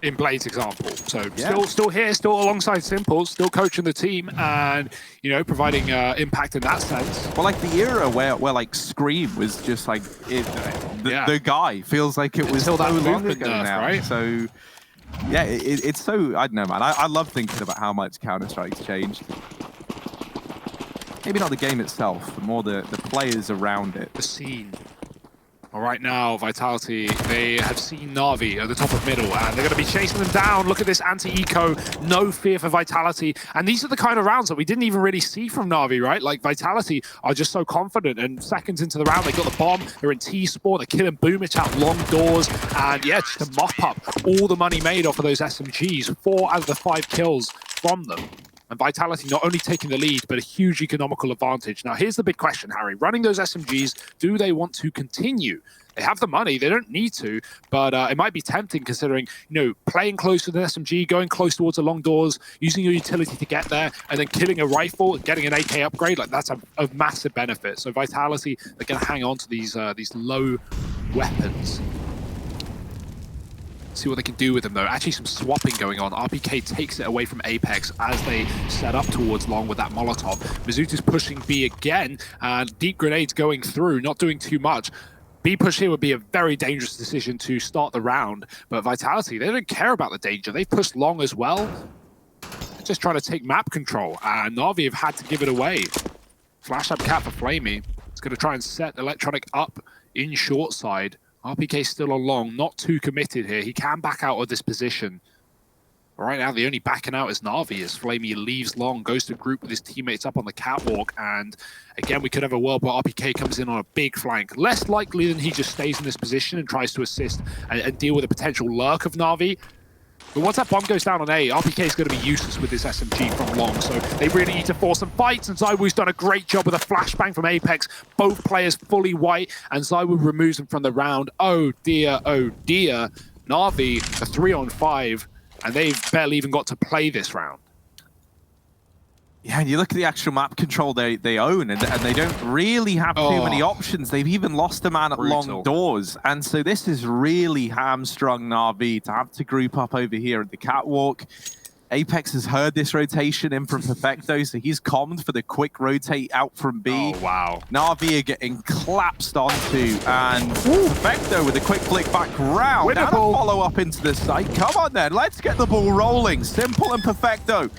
In Blade's example. So still here, still alongside Simple, still coaching the team and, you know, providing impact in that sense. Well, like the era where like Scream was just like the guy feels like it was so long ago now. Right? So yeah, it's so, I don't know, man. I love thinking about how much Counter-Strike's changed. Maybe not the game itself, but more the players around it. The scene. Well, right now, Vitality, they have seen NAVI at the top of middle, and they're going to be chasing them down. Look at this anti-eco, no fear for Vitality. And these are the kind of rounds that we didn't even really see from NAVI, right? Like, Vitality are just so confident, and seconds into the round, they got the bomb, they're in T-Spawn, they're killing Boomich out long doors, and yeah, just to mop up all the money made off of those SMGs. 4 out of the 5 kills from them. And Vitality not only taking the lead, but a huge economical advantage. Now, here's the big question, Harry. Running those SMGs, do they want to continue? They have the money, they don't need to, but it might be tempting considering, you know, playing close with an SMG, going close towards the long doors, using your utility to get there, and then killing a rifle and getting an AK upgrade. Like, that's a massive benefit. So Vitality are going to hang on to these low weapons. See what they can do with them, though. Actually, some swapping going on. RPK takes it away from Apex as they set up towards long with that Molotov. Mizutu's pushing B again, and deep grenades going through, not doing too much. B push here would be a very dangerous decision to start the round, but Vitality, they don't care about the danger. They've pushed long as well. They're just trying to take map control, and Na'Vi have had to give it away. Flash up cap for Flamey. It's going to try and set Electronic up in short side. RPK still on long, not too committed here. He can back out of this position. But right now, the only backing out is Na'Vi as Flamey leaves long, goes to group with his teammates up on the catwalk. And again, we could have a world where RPK comes in on a big flank. Less likely than he just stays in this position and tries to assist and deal with a potential lurk of Na'Vi. But once that bomb goes down on A, RPK is going to be useless with this SMG from long, so they really need to force some fights, and ZywOo's done a great job with a flashbang from Apex. Both players fully white, and ZywOo removes them from the round. Oh dear, oh dear. Na'Vi, a 3-on-5, and they've barely even got to play this round. Yeah, and you look at the actual map control they own, and they don't really have too many options. They've even lost a man at long doors. And so this is really hamstrung Na'Vi to have to group up over here at the catwalk. Apex has heard this rotation in from Perfecto, so he's commed for the quick rotate out from B. Oh, wow. Na'Vi are getting collapsed onto, and Perfecto with a quick flick back round. And a follow-up into the site. Come on then, let's get the ball rolling. Simple and Perfecto.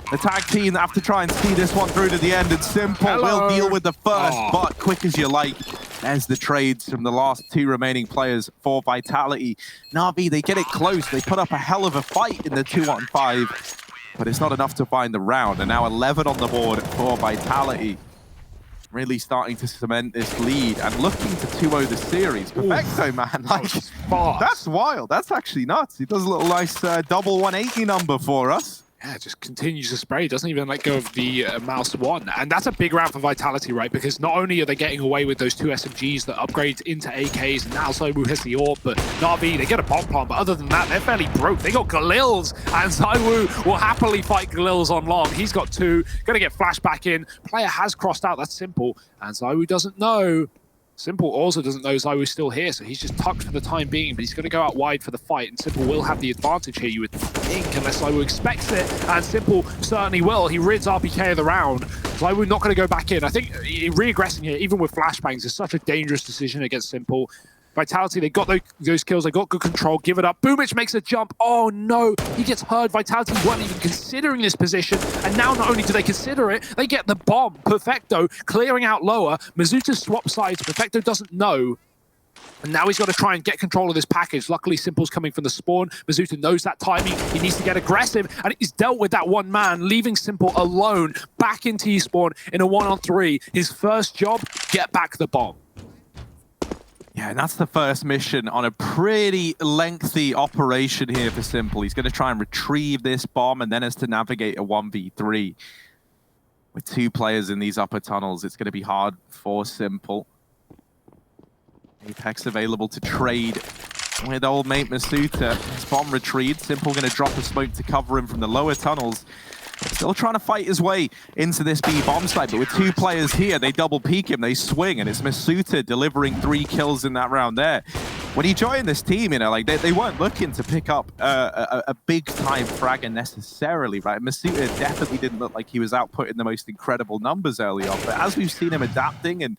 The tag team that have to try and see this one through to the end, and Simple will deal with the first, but quick as you like. There's the trades from the last 2 remaining players for Vitality. Na'Vi, they get it close. They put up a hell of a fight in the 2-on-5, but it's not enough to find the round. And now 11 on the board for Vitality. Really starting to cement this lead and looking to 2-0 the series. Perfecto, man. Like, that's wild. That's actually nuts. He does a little nice double 180 number for us. Yeah, just continues to spray, doesn't even let go of the mouse one. And that's a big round for Vitality, right? Because not only are they getting away with those 2 SMGs that upgrade into AKs, and now ZywOo has the AWP, but Na'Vi, they get a bomb plant. But other than that, they're fairly broke. They got Galils, and ZywOo will happily fight Galils on long. He's got 2, gonna get flashback in. Player has crossed out, that's Simple, and ZywOo doesn't know. Simple also doesn't know ZywOo's still here, so he's just tucked for the time being, but he's going to go out wide for the fight, and Simple will have the advantage here, you would think, unless ZywOo expects it, and Simple certainly will. He rids RPK of the round. ZywOo not going to go back in. I think re-aggressing here, even with flashbangs, is such a dangerous decision against Simple. Vitality, they got those kills, they got good control, give it up. Boomich makes a jump. Oh no, he gets hurt. Vitality weren't even considering this position. And now not only do they consider it, they get the bomb. Perfecto clearing out lower. Mizuta swaps sides. Perfecto doesn't know. And now he's got to try and get control of this package. Luckily, Simple's coming from the spawn. Mizuta knows that timing. He needs to get aggressive. And he's dealt with that one man, leaving Simple alone back in T-spawn in a 1-on-3. His first job, get back the bomb. Yeah, and that's the first mission on a pretty lengthy operation here for Simple. He's going to try and retrieve this bomb and then has to navigate a 1v3. With 2 players in these upper tunnels, it's going to be hard for Simple. Apex available to trade with old mate Masuta. His bomb retrieved. Simple going to drop a smoke to cover him from the lower tunnels. Still trying to fight his way into this B bomb site, but with 2 players here, they double peek him, they swing, and it's Masuta delivering 3 kills in that round there. When he joined this team, you know, like they weren't looking to pick up a big-time fragger necessarily, right? Masuta definitely didn't look like he was outputting the most incredible numbers early on, but as we've seen him adapting and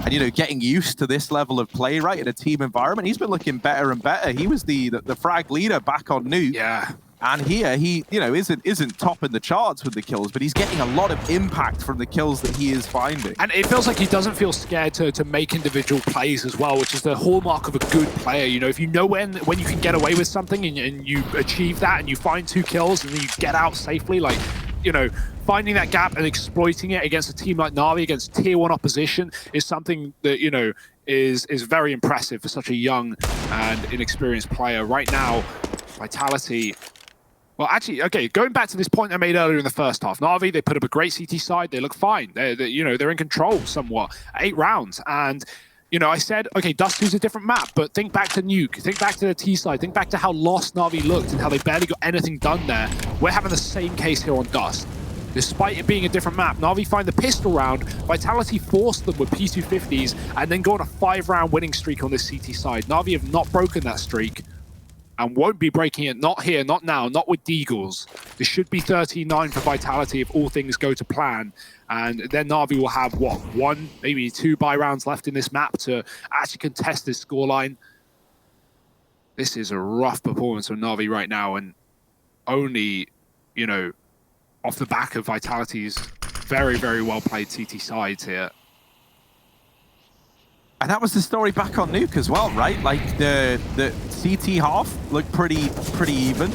you know, getting used to this level of play, right, in a team environment, he's been looking better and better. He was the frag leader back on Nuke. Yeah. And here, he, you know, isn't topping the charts with the kills, but he's getting a lot of impact from the kills that he is finding. And it feels like he doesn't feel scared to make individual plays as well, which is the hallmark of a good player. You know, if you know when you can get away with something and you achieve that and you find 2 kills and then you get out safely, like, you know, finding that gap and exploiting it against a team like Navi, against tier 1 opposition, is something that, you know, is very impressive for such a young and inexperienced player. Right now, Vitality... Well, actually, okay, going back to this point I made earlier in the first half, Navi, they put up a great CT side. They look fine. You know, they're in control somewhat. 8 rounds. And, you know, I said, okay, Dust 2's a different map, but think back to Nuke, think back to the T side, think back to how lost Navi looked and how they barely got anything done there. We're having the same case here on Dust. Despite it being a different map, Navi find the pistol round, Vitality forced them with P250s, and then go on a 5-round winning streak on this CT side. Navi have not broken that streak. And won't be breaking it, not here, not now, not with Deagles. This should be 13-9 for Vitality if all things go to plan. And then Navi will have, what, 1, maybe 2 buy rounds left in this map to actually contest this scoreline. This is a rough performance from Navi right now, and only, you know, off the back of Vitality's very, very well-played CT sides here. And that was the story back on Nuke as well, right? Like the CT half looked pretty even.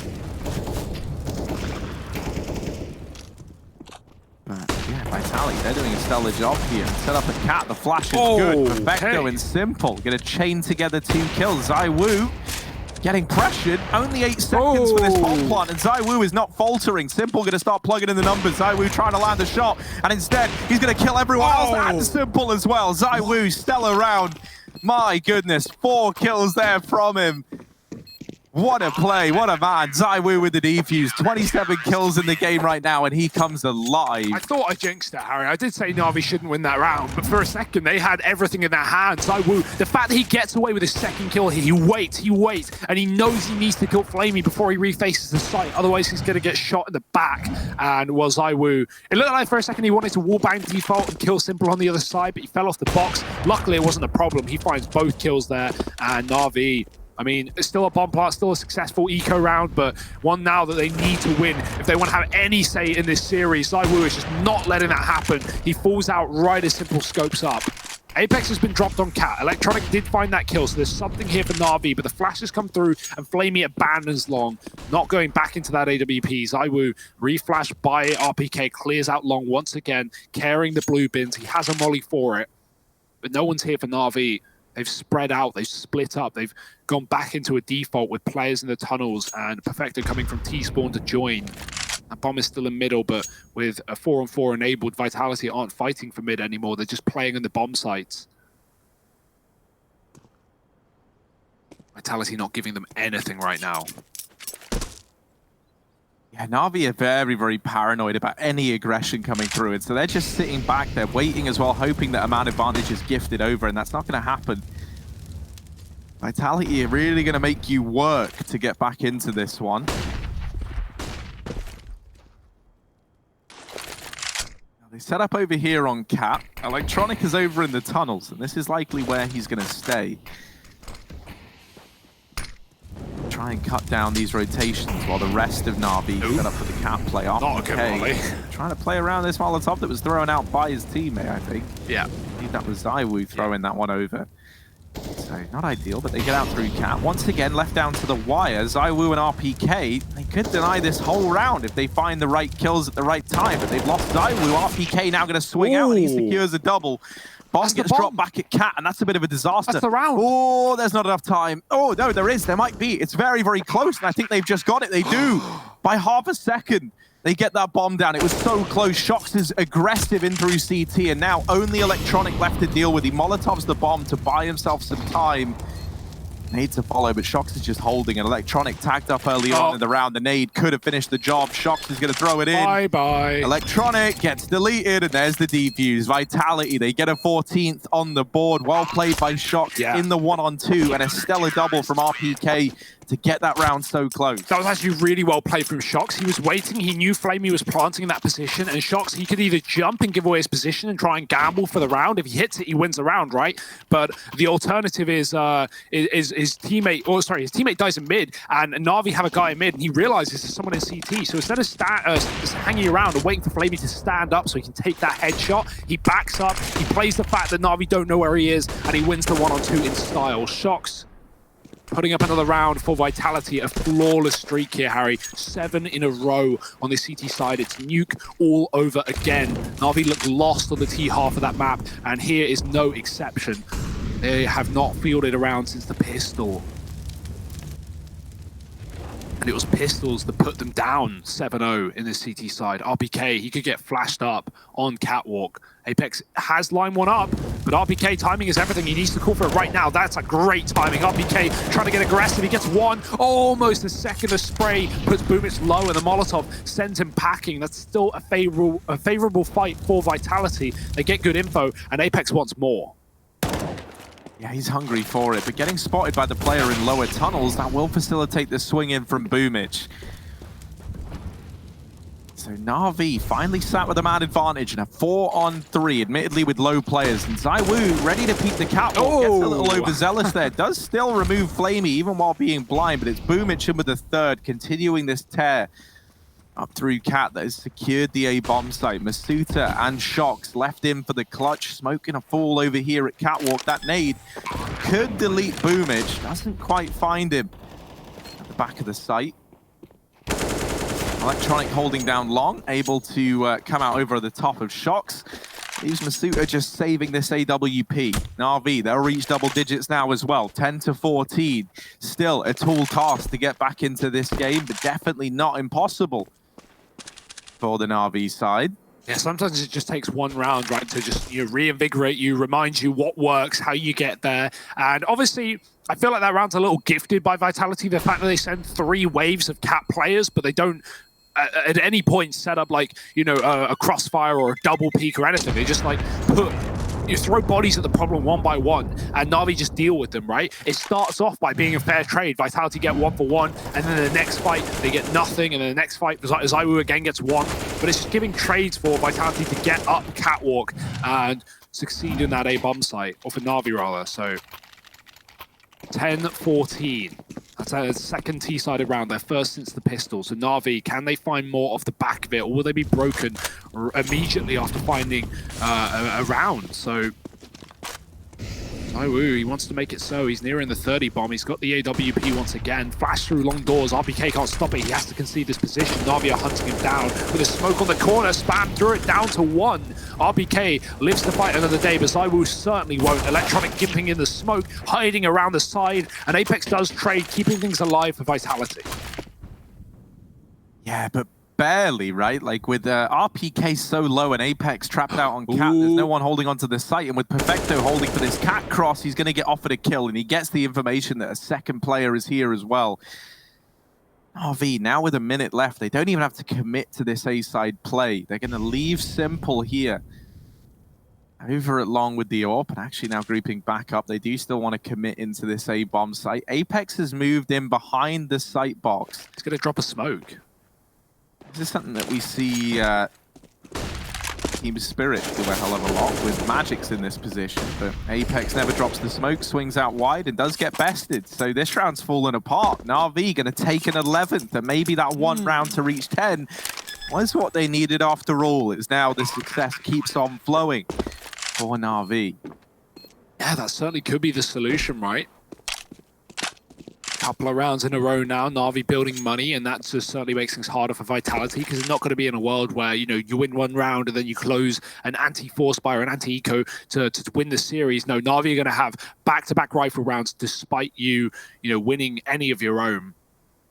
But yeah, Vitality, they're doing a stellar job here. Set up a cat, the flash is good. Perfecto and Simple, gonna chain together 2 kills. ZywOo getting pressured, only 8 seconds for this bomb plant, and ZywOo is not faltering. Simple gonna start plugging in the numbers. ZywOo trying to land a shot, and instead he's gonna kill everyone else and Simple as well. ZywOo, stellar round. My goodness, 4 kills there from him. What a play, what a man. ZywOo with the defuse, 27 kills in the game right now, and he comes alive. I thought I jinxed it, Harry. I did say Navi shouldn't win that round, but for a second, they had everything in their hands. ZywOo, the fact that he gets away with his 2nd kill here, he waits, and he knows he needs to kill Flamey before he refaces the site, otherwise he's going to get shot in the back. And well, ZywOo, it looked like for a second he wanted to wallbang default and kill Simple on the other side, but he fell off the box. Luckily, it wasn't a problem. He finds both kills there, and Navi, I mean, it's still a bomb plant, still a successful eco round, but one now that they need to win if they want to have any say in this series. ZywOo is just not letting that happen. He falls out right as Simple scopes up. Apex has been dropped on Cat. Electronic did find that kill, so there's something here for Navi, but the flashes come through and Flamey abandons Long, not going back into that AWP. ZywOo, reflash by RPK, clears out Long once again, carrying the blue bins. He has a molly for it, but no one's here for Navi. They've spread out, they've split up, they've gone back into a default with players in the tunnels, and Perfecto coming from T-spawn to join. That bomb is still in middle, but with a 4-on-4 enabled, Vitality aren't fighting for mid anymore, they're just playing in the bomb sites. Vitality not giving them anything right now. Yeah, Navi are very, very paranoid about any aggression coming through, and so they're just sitting back there, waiting as well, hoping that a man advantage is gifted over, and that's not going to happen. Vitality are really going to make you work to get back into this one. Now, they set up over here on Cat. Electronic is over in the tunnels, and this is likely where he's going to stay. try and cut down these rotations while the rest of Na'Vi set up for the cat play. Not a good volley. Trying to play around this Molotov that was thrown out by his teammate, I think. Yeah. I think that was Zaiwu throwing that one over. So not ideal, but they get out through cat. Once again, left down to the wire. Zaiwu and RPK, they could deny this whole round if they find the right kills at the right time, but they've lost Zaiwu. RPK now going to swing out and he secures a double. Bomb gets dropped back at cat, and that's a bit of a disaster. That's the round. Oh, there's not enough time. Oh, no, there is. There might be. It's very, very close, and I think they've just got it. They do. By half a second, they get that bomb down. It was so close. Shox is aggressive in through CT, and now only Electronic left to deal with. He Molotovs the bomb to buy himself some time. Nade to follow, but Shox is just holding an Electronic tagged up early on in the round. The nade could have finished the job. Shox is going to throw it in. Bye-bye. Electronic gets deleted, and there's the defuse. Vitality, they get a 14th on the board. Well played by Shox in the 1-on-2, and a stellar double from RPK to get that round so close. That was actually really well played from Shox. He was waiting. He knew Flamey was planting in that position, and Shox, he could either jump and give away his position and try and gamble for the round. If he hits it, he wins the round, right? But the alternative is his teammate dies in mid, and Na'Vi have a guy in mid, and he realizes there's someone in CT. So instead of just hanging around and waiting for Flamey to stand up so he can take that headshot, he backs up, he plays the fact that Na'Vi don't know where he is, and he wins the 1-on-2 in style. Shox putting up another round for Vitality, a flawless streak here, Harry. 7 in a row on the CT side. It's nuke all over again. Na'Vi looked lost on the T half of that map, and here is no exception. They have not fielded a round since the pistol. And it was pistols that put them down 7-0 in the CT side. RPK, he could get flashed up on Catwalk. Apex has line one up, but RPK timing is everything. He needs to call for it right now. That's a great timing. RPK trying to get aggressive. He gets one, almost a second of spray, puts Boomich low, and the Molotov sends him packing. That's still a favorable fight for Vitality. They get good info, and Apex wants more. Yeah, he's hungry for it, but getting spotted by the player in lower tunnels, that will facilitate the swing in from Boomich. So Na'Vi finally sat with a man advantage in a 4-on-3, admittedly with low players. And Zaiwu ready to peek the catwalk, gets a little overzealous there. Does still remove Flamey even while being blind, but it's Boomich in with the third, continuing this tear up through Cat that has secured the A-bomb site. Masuta and Shox left in for the clutch, smoking a fool over here at Catwalk. That nade could delete Boomich, doesn't quite find him at the back of the site. Electronic holding down long, able to come out over the top of Shox. Leaves Masuta just saving this AWP. Na'Vi, they'll reach double digits now as well. 10-14. Still a tall task to get back into this game, but definitely not impossible for the Na'Vi side. Yeah, sometimes it just takes one round, right, to just reinvigorate you, remind you what works, how you get there. And obviously, I feel like that round's a little gifted by Vitality. The fact that they send 3 waves of Cat players, but they don't at any point set up like, a crossfire or a double peek or anything. They just like you throw bodies at the problem one by one, and Na'Vi just deal with them, right? It starts off by being a fair trade. Vitality get 1 for 1, and then the next fight, they get nothing, and then the next fight, Zaiwu again gets 1. But it's just giving trades for Vitality to get up Catwalk and succeed in that A-bomb site, or for Na'Vi rather, so 10-14. That's a second T-sided round, their first since the pistol. So Na'Vi, can they find more off the back of it, or will they be broken immediately after finding a round? So Zaiwu, he wants to make it so. He's nearing the 30 bomb. He's got the AWP once again. Flash through long doors. RPK can't stop it. He has to concede this position. Na'Vi are hunting him down with a smoke on the corner. Spam through it down to 1. RPK lives to fight another day, but Zaiwu certainly won't. Electronic gimping in the smoke, hiding around the side, and Apex does trade, keeping things alive for Vitality. Yeah, but barely, right? Like with RPK so low and Apex trapped out on Cat, there's no one holding onto the site, and with Perfecto holding for this Cat cross, he's going to get offered a kill, and he gets the information that a second player is here as well. RV, now with a minute left, they don't even have to commit to this A-side play. They're going to leave Simple here. Over at long with the AWP, and actually now grouping back up. They do still want to commit into this A-bomb site. Apex has moved in behind the site box. It's going to drop a smoke. Is this something that we see Team Spirit do a hell of a lot with Magic's in this position, but Apex never drops the smoke, swings out wide, and does get bested. So this round's fallen apart. NAVI going to take an 11th, and maybe that one round to reach 10 was what they needed after all. It's now the success keeps on flowing for NAVI. Yeah, that certainly could be the solution, right? Couple of rounds in a row now, NAVI building money, and that just certainly makes things harder for Vitality, because it's not going to be in a world where, you know, you win one round and then you close an anti-force buy or an anti-eco to win the series. No, NAVI are going to have back-to-back rifle rounds despite you know, winning any of your own.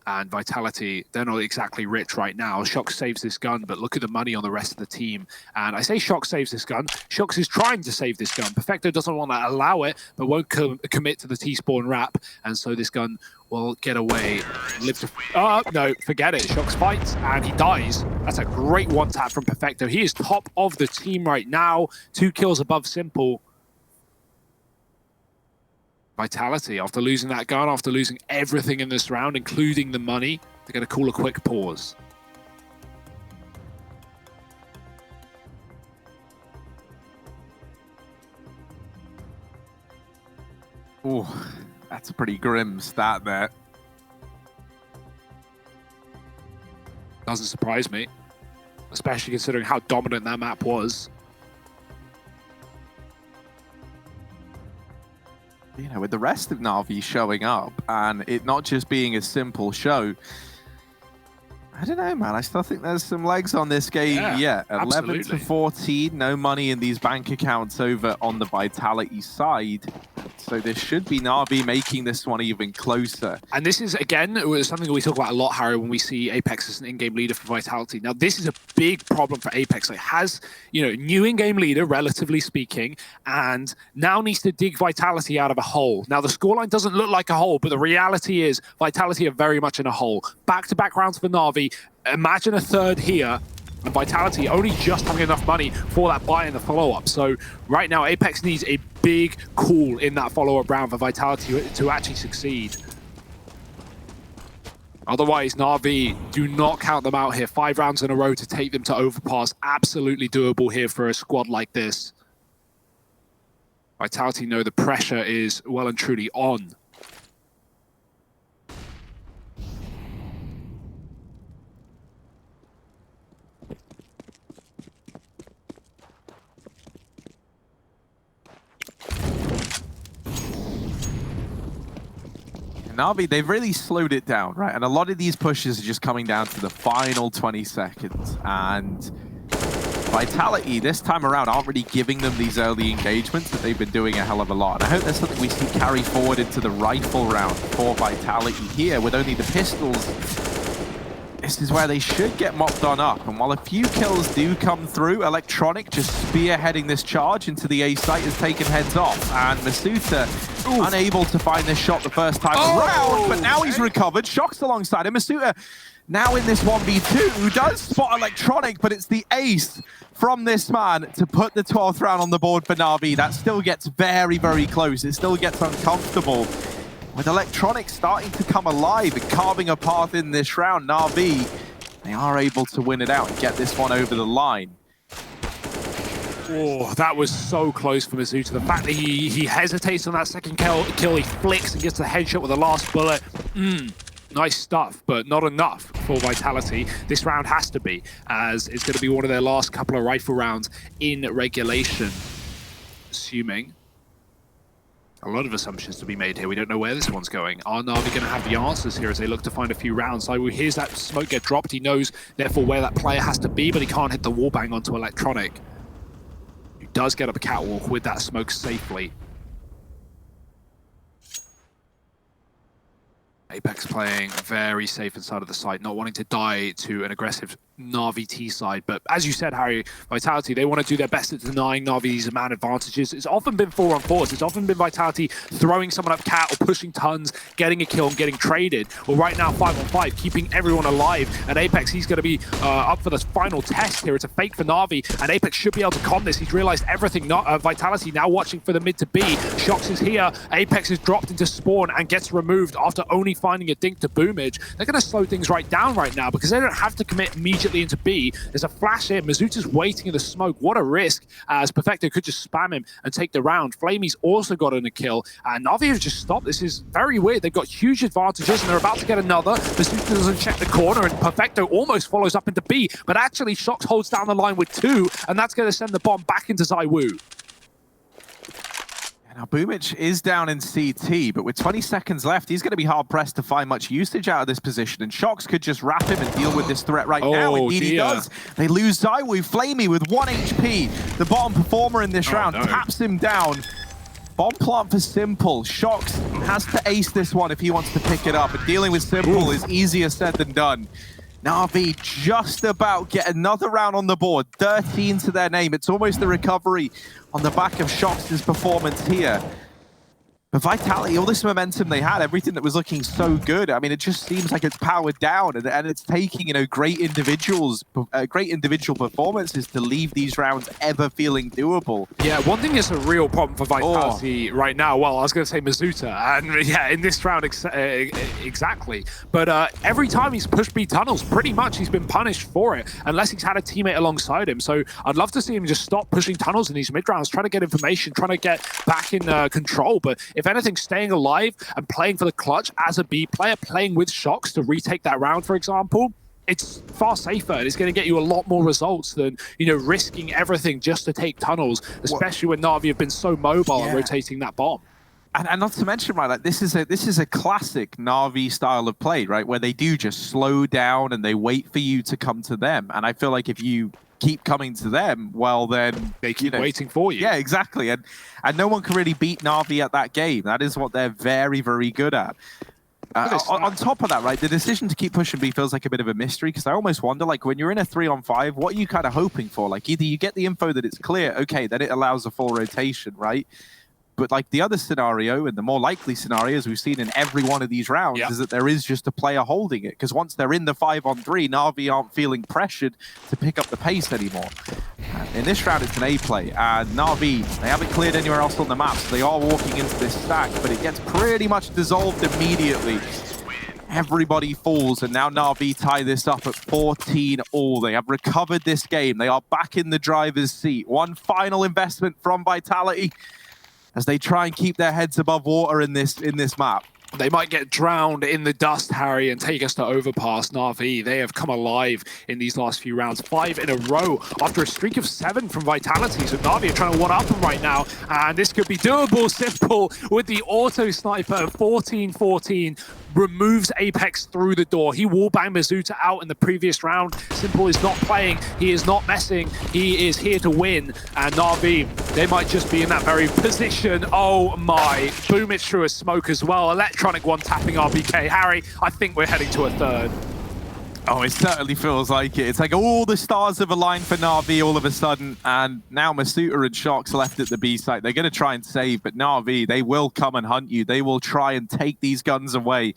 And Vitality, they're not exactly rich right now. Shox saves this gun, but look at the money on the rest of the team. And I say Shox saves this gun. Shox is trying to save this gun. Perfecto doesn't want to allow it, but won't commit to the T-spawn wrap. And so this gun will get away. Live to... no, forget it. Shox fights, and he dies. That's a great one-tap from Perfecto. He is top of the team right now. 2 kills above Simple. Vitality, after losing that gun, after losing everything in this round, including the money, they're going to call a quick pause. Ooh, that's a pretty grim stat there. Doesn't surprise me, especially considering how dominant that map was. You know, with the rest of NAVI showing up and it not just being a simple show, I don't know, man. I still think there's some legs on this game. Yeah, 11 to 14, no money in these bank accounts over on the Vitality side. So this should be NAVI making this one even closer. And this is, again, something that we talk about a lot, Harry, when we see Apex as an in-game leader for Vitality. Now, this is a big problem for Apex. It has, you know, new in-game leader, relatively speaking, and now needs to dig Vitality out of a hole. Now, the scoreline doesn't look like a hole, but the reality is Vitality are very much in a hole. Back-to-back rounds for NAVI. Imagine a third here. And Vitality only just having enough money for that buy in the follow-up. So right now, Apex needs a big call in that follow-up round for Vitality to actually succeed. Otherwise, NAVI, do not count them out here. 5 rounds in a row to take them to overpass. Absolutely doable here for a squad like this. Vitality know the pressure is well and truly on. NAVI, they've really slowed it down, right? And a lot of these pushes are just coming down to the final 20 seconds. And Vitality, this time around, aren't really giving them these early engagements that they've been doing a hell of a lot. And I hope that's something we see carry forward into the rifle round for Vitality here with only the pistols. This is where they should get mopped on up. And while a few kills do come through, Electronic just spearheading this charge into the A site has taken heads off. And Masuta unable to find this shot the first time around, but now he's recovered. Shox alongside him. Masuta now in this 1v2, who does spot Electronic, but it's the ace from this man to put the 12th round on the board for NAVI. That still gets very, very close. It still gets uncomfortable. With Electronic starting to come alive and carving a path in this round, NAVI, they are able to win it out and get this one over the line. Oh, that was so close for Masuta. The fact that he hesitates on that second kill, he flicks and gets the headshot with the last bullet. Nice stuff, but not enough for Vitality. This round has to be, as it's going to be one of their last couple of rifle rounds in regulation, assuming. A lot of assumptions to be made here. We don't know where this one's going. Are NAVI going to have the answers here as they look to find a few rounds? So he hears that smoke get dropped. He knows, therefore, where that player has to be, but he can't hit the wall bang onto Electronic. He does get up a catwalk with that smoke safely. Apex playing very safe inside of the site, not wanting to die to an aggressive NAVI T side. But as you said, Harry, Vitality, they want to do their best at denying NAVI these amount advantages. It's often been 4-on-4s. It's often been Vitality throwing someone up cat or pushing tons, getting a kill and getting traded. Well, right now, 5-on-5, keeping everyone alive. And Apex, he's going to be up for the final test here. It's a fake for NAVI, and Apex should be able to con this. He's realized everything. Vitality now watching for the mid to B. Shox is here. Apex is dropped into spawn and gets removed after only finding a dink to Boomage, they're going to slow things right down right now because they don't have to commit immediately into B. There's a flash here. Mazuta's waiting in the smoke. What a risk, as Perfecto could just spam him and take the round. Flamey's also gotten a kill, and NAVI have just stopped. This is very weird. They've got huge advantages, and they're about to get another. Mazuta doesn't check the corner, and Perfecto almost follows up into B, but actually Shox holds down the line with 2, and that's going to send the bomb back into ZywOo. Now, Boomich is down in CT, but with 20 seconds left, he's going to be hard-pressed to find much usage out of this position, and Shox could just wrap him and deal with this threat right now. Indeed he does. They lose ZywOo. Flamey with 1 HP, the bottom performer in this round, taps him down. Bomb plant for Simple. Shox has to ace this one if he wants to pick it up, and dealing with Simple is easier said than done. NAVI just about get another round on the board. 13 to their name. It's almost the recovery on the back of Shox's performance here. But Vitality, all this momentum they had, everything that was looking so good, I mean, it just seems like it's powered down, and it's taking, you know, great individual performances to leave these rounds ever feeling doable. Yeah, one thing is a real problem for Vitality right now. Well, I was going to say Mazuta, and yeah, in this round exactly. But every time he's pushed B tunnels, pretty much he's been punished for it, unless he's had a teammate alongside him. So I'd love to see him just stop pushing tunnels in these mid rounds, trying to get information, trying to get back in control. But if anything, staying alive and playing for the clutch as a B player, playing with Shox to retake that round, for example, it's far safer. It's going to get you a lot more results than, you know, risking everything just to take tunnels, especially when NAVI have been so mobile and rotating that bomb. And not to mention, right, like this is a classic NAVI style of play, right, where they do just slow down and they wait for you to come to them. And I feel like if you keep coming to them, well, then they keep waiting for you. Yeah, exactly. And no one can really beat NAVI at that game. That is what they're very, very good at. On top of that, right, the decision to keep pushing B feels like a bit of a mystery, because I almost wonder, like, when you're in a 3-on-5, what are you kind of hoping for? Like, either you get the info that it's clear, okay, then it allows a full rotation, right? But like the other scenario, and the more likely scenarios we've seen in every one of these rounds, is that there is just a player holding it. Because once they're in the 5-on-3, NAVI aren't feeling pressured to pick up the pace anymore. In this round, it's an A play, and NAVI, they haven't cleared anywhere else on the map, so they are walking into this stack, but it gets pretty much dissolved immediately. Everybody falls, and now NAVI tie this up at 14-all. They have recovered this game. They are back in the driver's seat. One final investment from Vitality as they try and keep their heads above water in this map. They might get drowned in the dust, Harry, and take us to overpass. NAVI, they have come alive in these last few rounds. 5 in a row after a streak of 7 from Vitality. So NAVI are trying to one-up them right now, and this could be doable. Simple with the auto sniper at 14-14. Removes Apex through the door. He wallbanged Mazuta out in the previous round. Simple is not playing. He is not messing. He is here to win. And NAVI, they might just be in that very position. Oh my. Boomich through a smoke as well. Electronic one tapping RBK. Harry, I think we're heading to a third. Oh, it certainly feels like it. It's like all the stars have aligned for NAVI all of a sudden, and now Mazuta and Shox left at the B site. They're going to try and save, but NAVI, they will come and hunt you. They will try and take these guns away.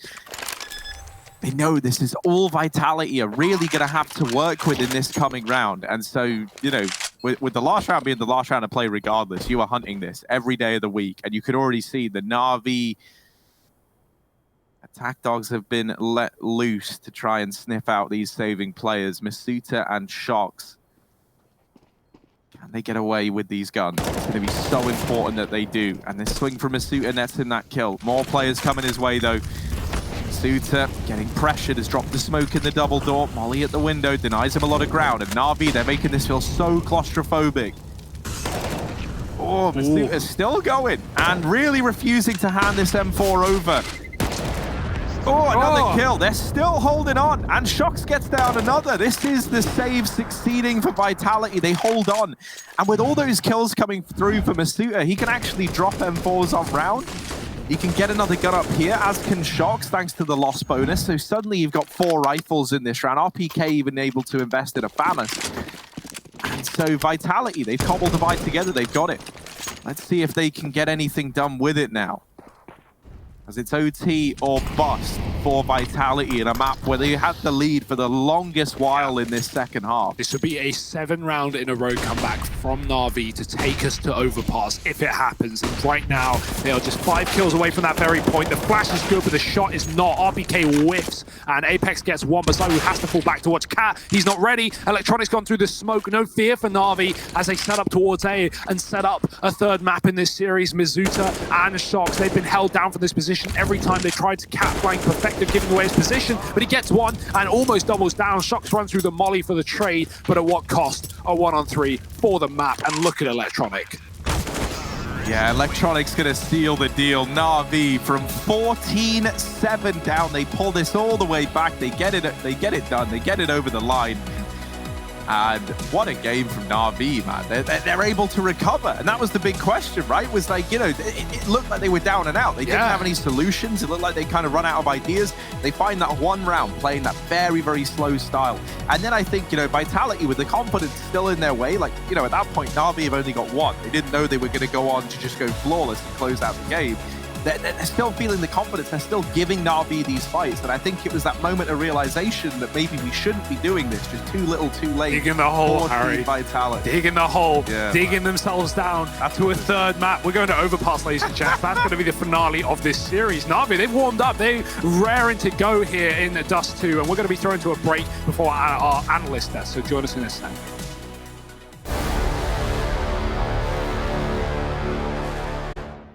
They know this is all Vitality are really going to have to work with in this coming round. And so, you know, with the last round being the last round of play regardless, you are hunting this every day of the week, and you could already see the NAVI attack dogs have been let loose to try and sniff out these saving players. Mazuta and Shox. Can they get away with these guns? It's going to be so important that they do. And this swing from Mazuta nets in that kill. More players coming his way, though. Mazuta getting pressured, has dropped the smoke in the double door. Molly at the window denies him a lot of ground. And NAVI, they're making this feel so claustrophobic. Oh, Mazuta's still going and really refusing to hand this M4 over. Oh, another kill. They're still holding on. And Shox gets down another. This is the save succeeding for Vitality. They hold on. And with all those kills coming through for Mazuta, he can actually drop M4s on round. He can get another gun up here, as can Shox, thanks to the loss bonus. So suddenly you've got 4 rifles in this round. RPK even able to invest in a FAMAS. And so Vitality, they've cobbled Divide together. They've got it. Let's see if they can get anything done with it now. as it's OT or bust for Vitality in a map where they had the lead for the longest while in this second half. This would be a 7-round-in-a-row comeback from Na'Vi to take us to Overpass if it happens. And right now, they are just 5 kills away from that very point. The flash is good, but the shot is not. RPK whiffs, and Apex gets one. Masayu has to fall back to watch Cat. He's not ready. Electronics gone through the smoke. No fear for Na'Vi as they set up towards A and set up a third map in this series. Mizuta and Shox, they've been held down from this position every time they tried to cat flank. Perfecto giving away his position, but he gets one and almost doubles down. Shox runs through the molly for the trade, but at what cost? A 1-on-3 for the map, and look at Electronic. Yeah, Electronic's gonna seal the deal. Na'Vi from 14-7 down. They pull this all the way back. They get it done. They get it over the line. And what a game from Na'Vi, man. They're able to recover. And that was the big question, right? Was like, you know, it looked like they were down and out. They didn't have any solutions. It looked like they kind of run out of ideas. They find that one round playing that very, very slow style. And then I think, you know, Vitality with the confidence still in their way, like, you know, at that point, Na'Vi have only got one. They didn't know they were going to go on to just go flawless and close out the game. They're still feeling the confidence. They're still giving Na'Vi these fights. And I think it was that moment of realization that maybe we shouldn't be doing this. Just too little, too late. Digging the hole, Harry. Vitality. Digging the hole. Yeah, digging themselves down to a third map. We're going to Overpass, ladies and gents. That's going to be the finale of this series. Na'Vi, they've warmed up. They're raring to go here in Dust 2. And we're going to be thrown to a break before our analyst there. So join us in a second.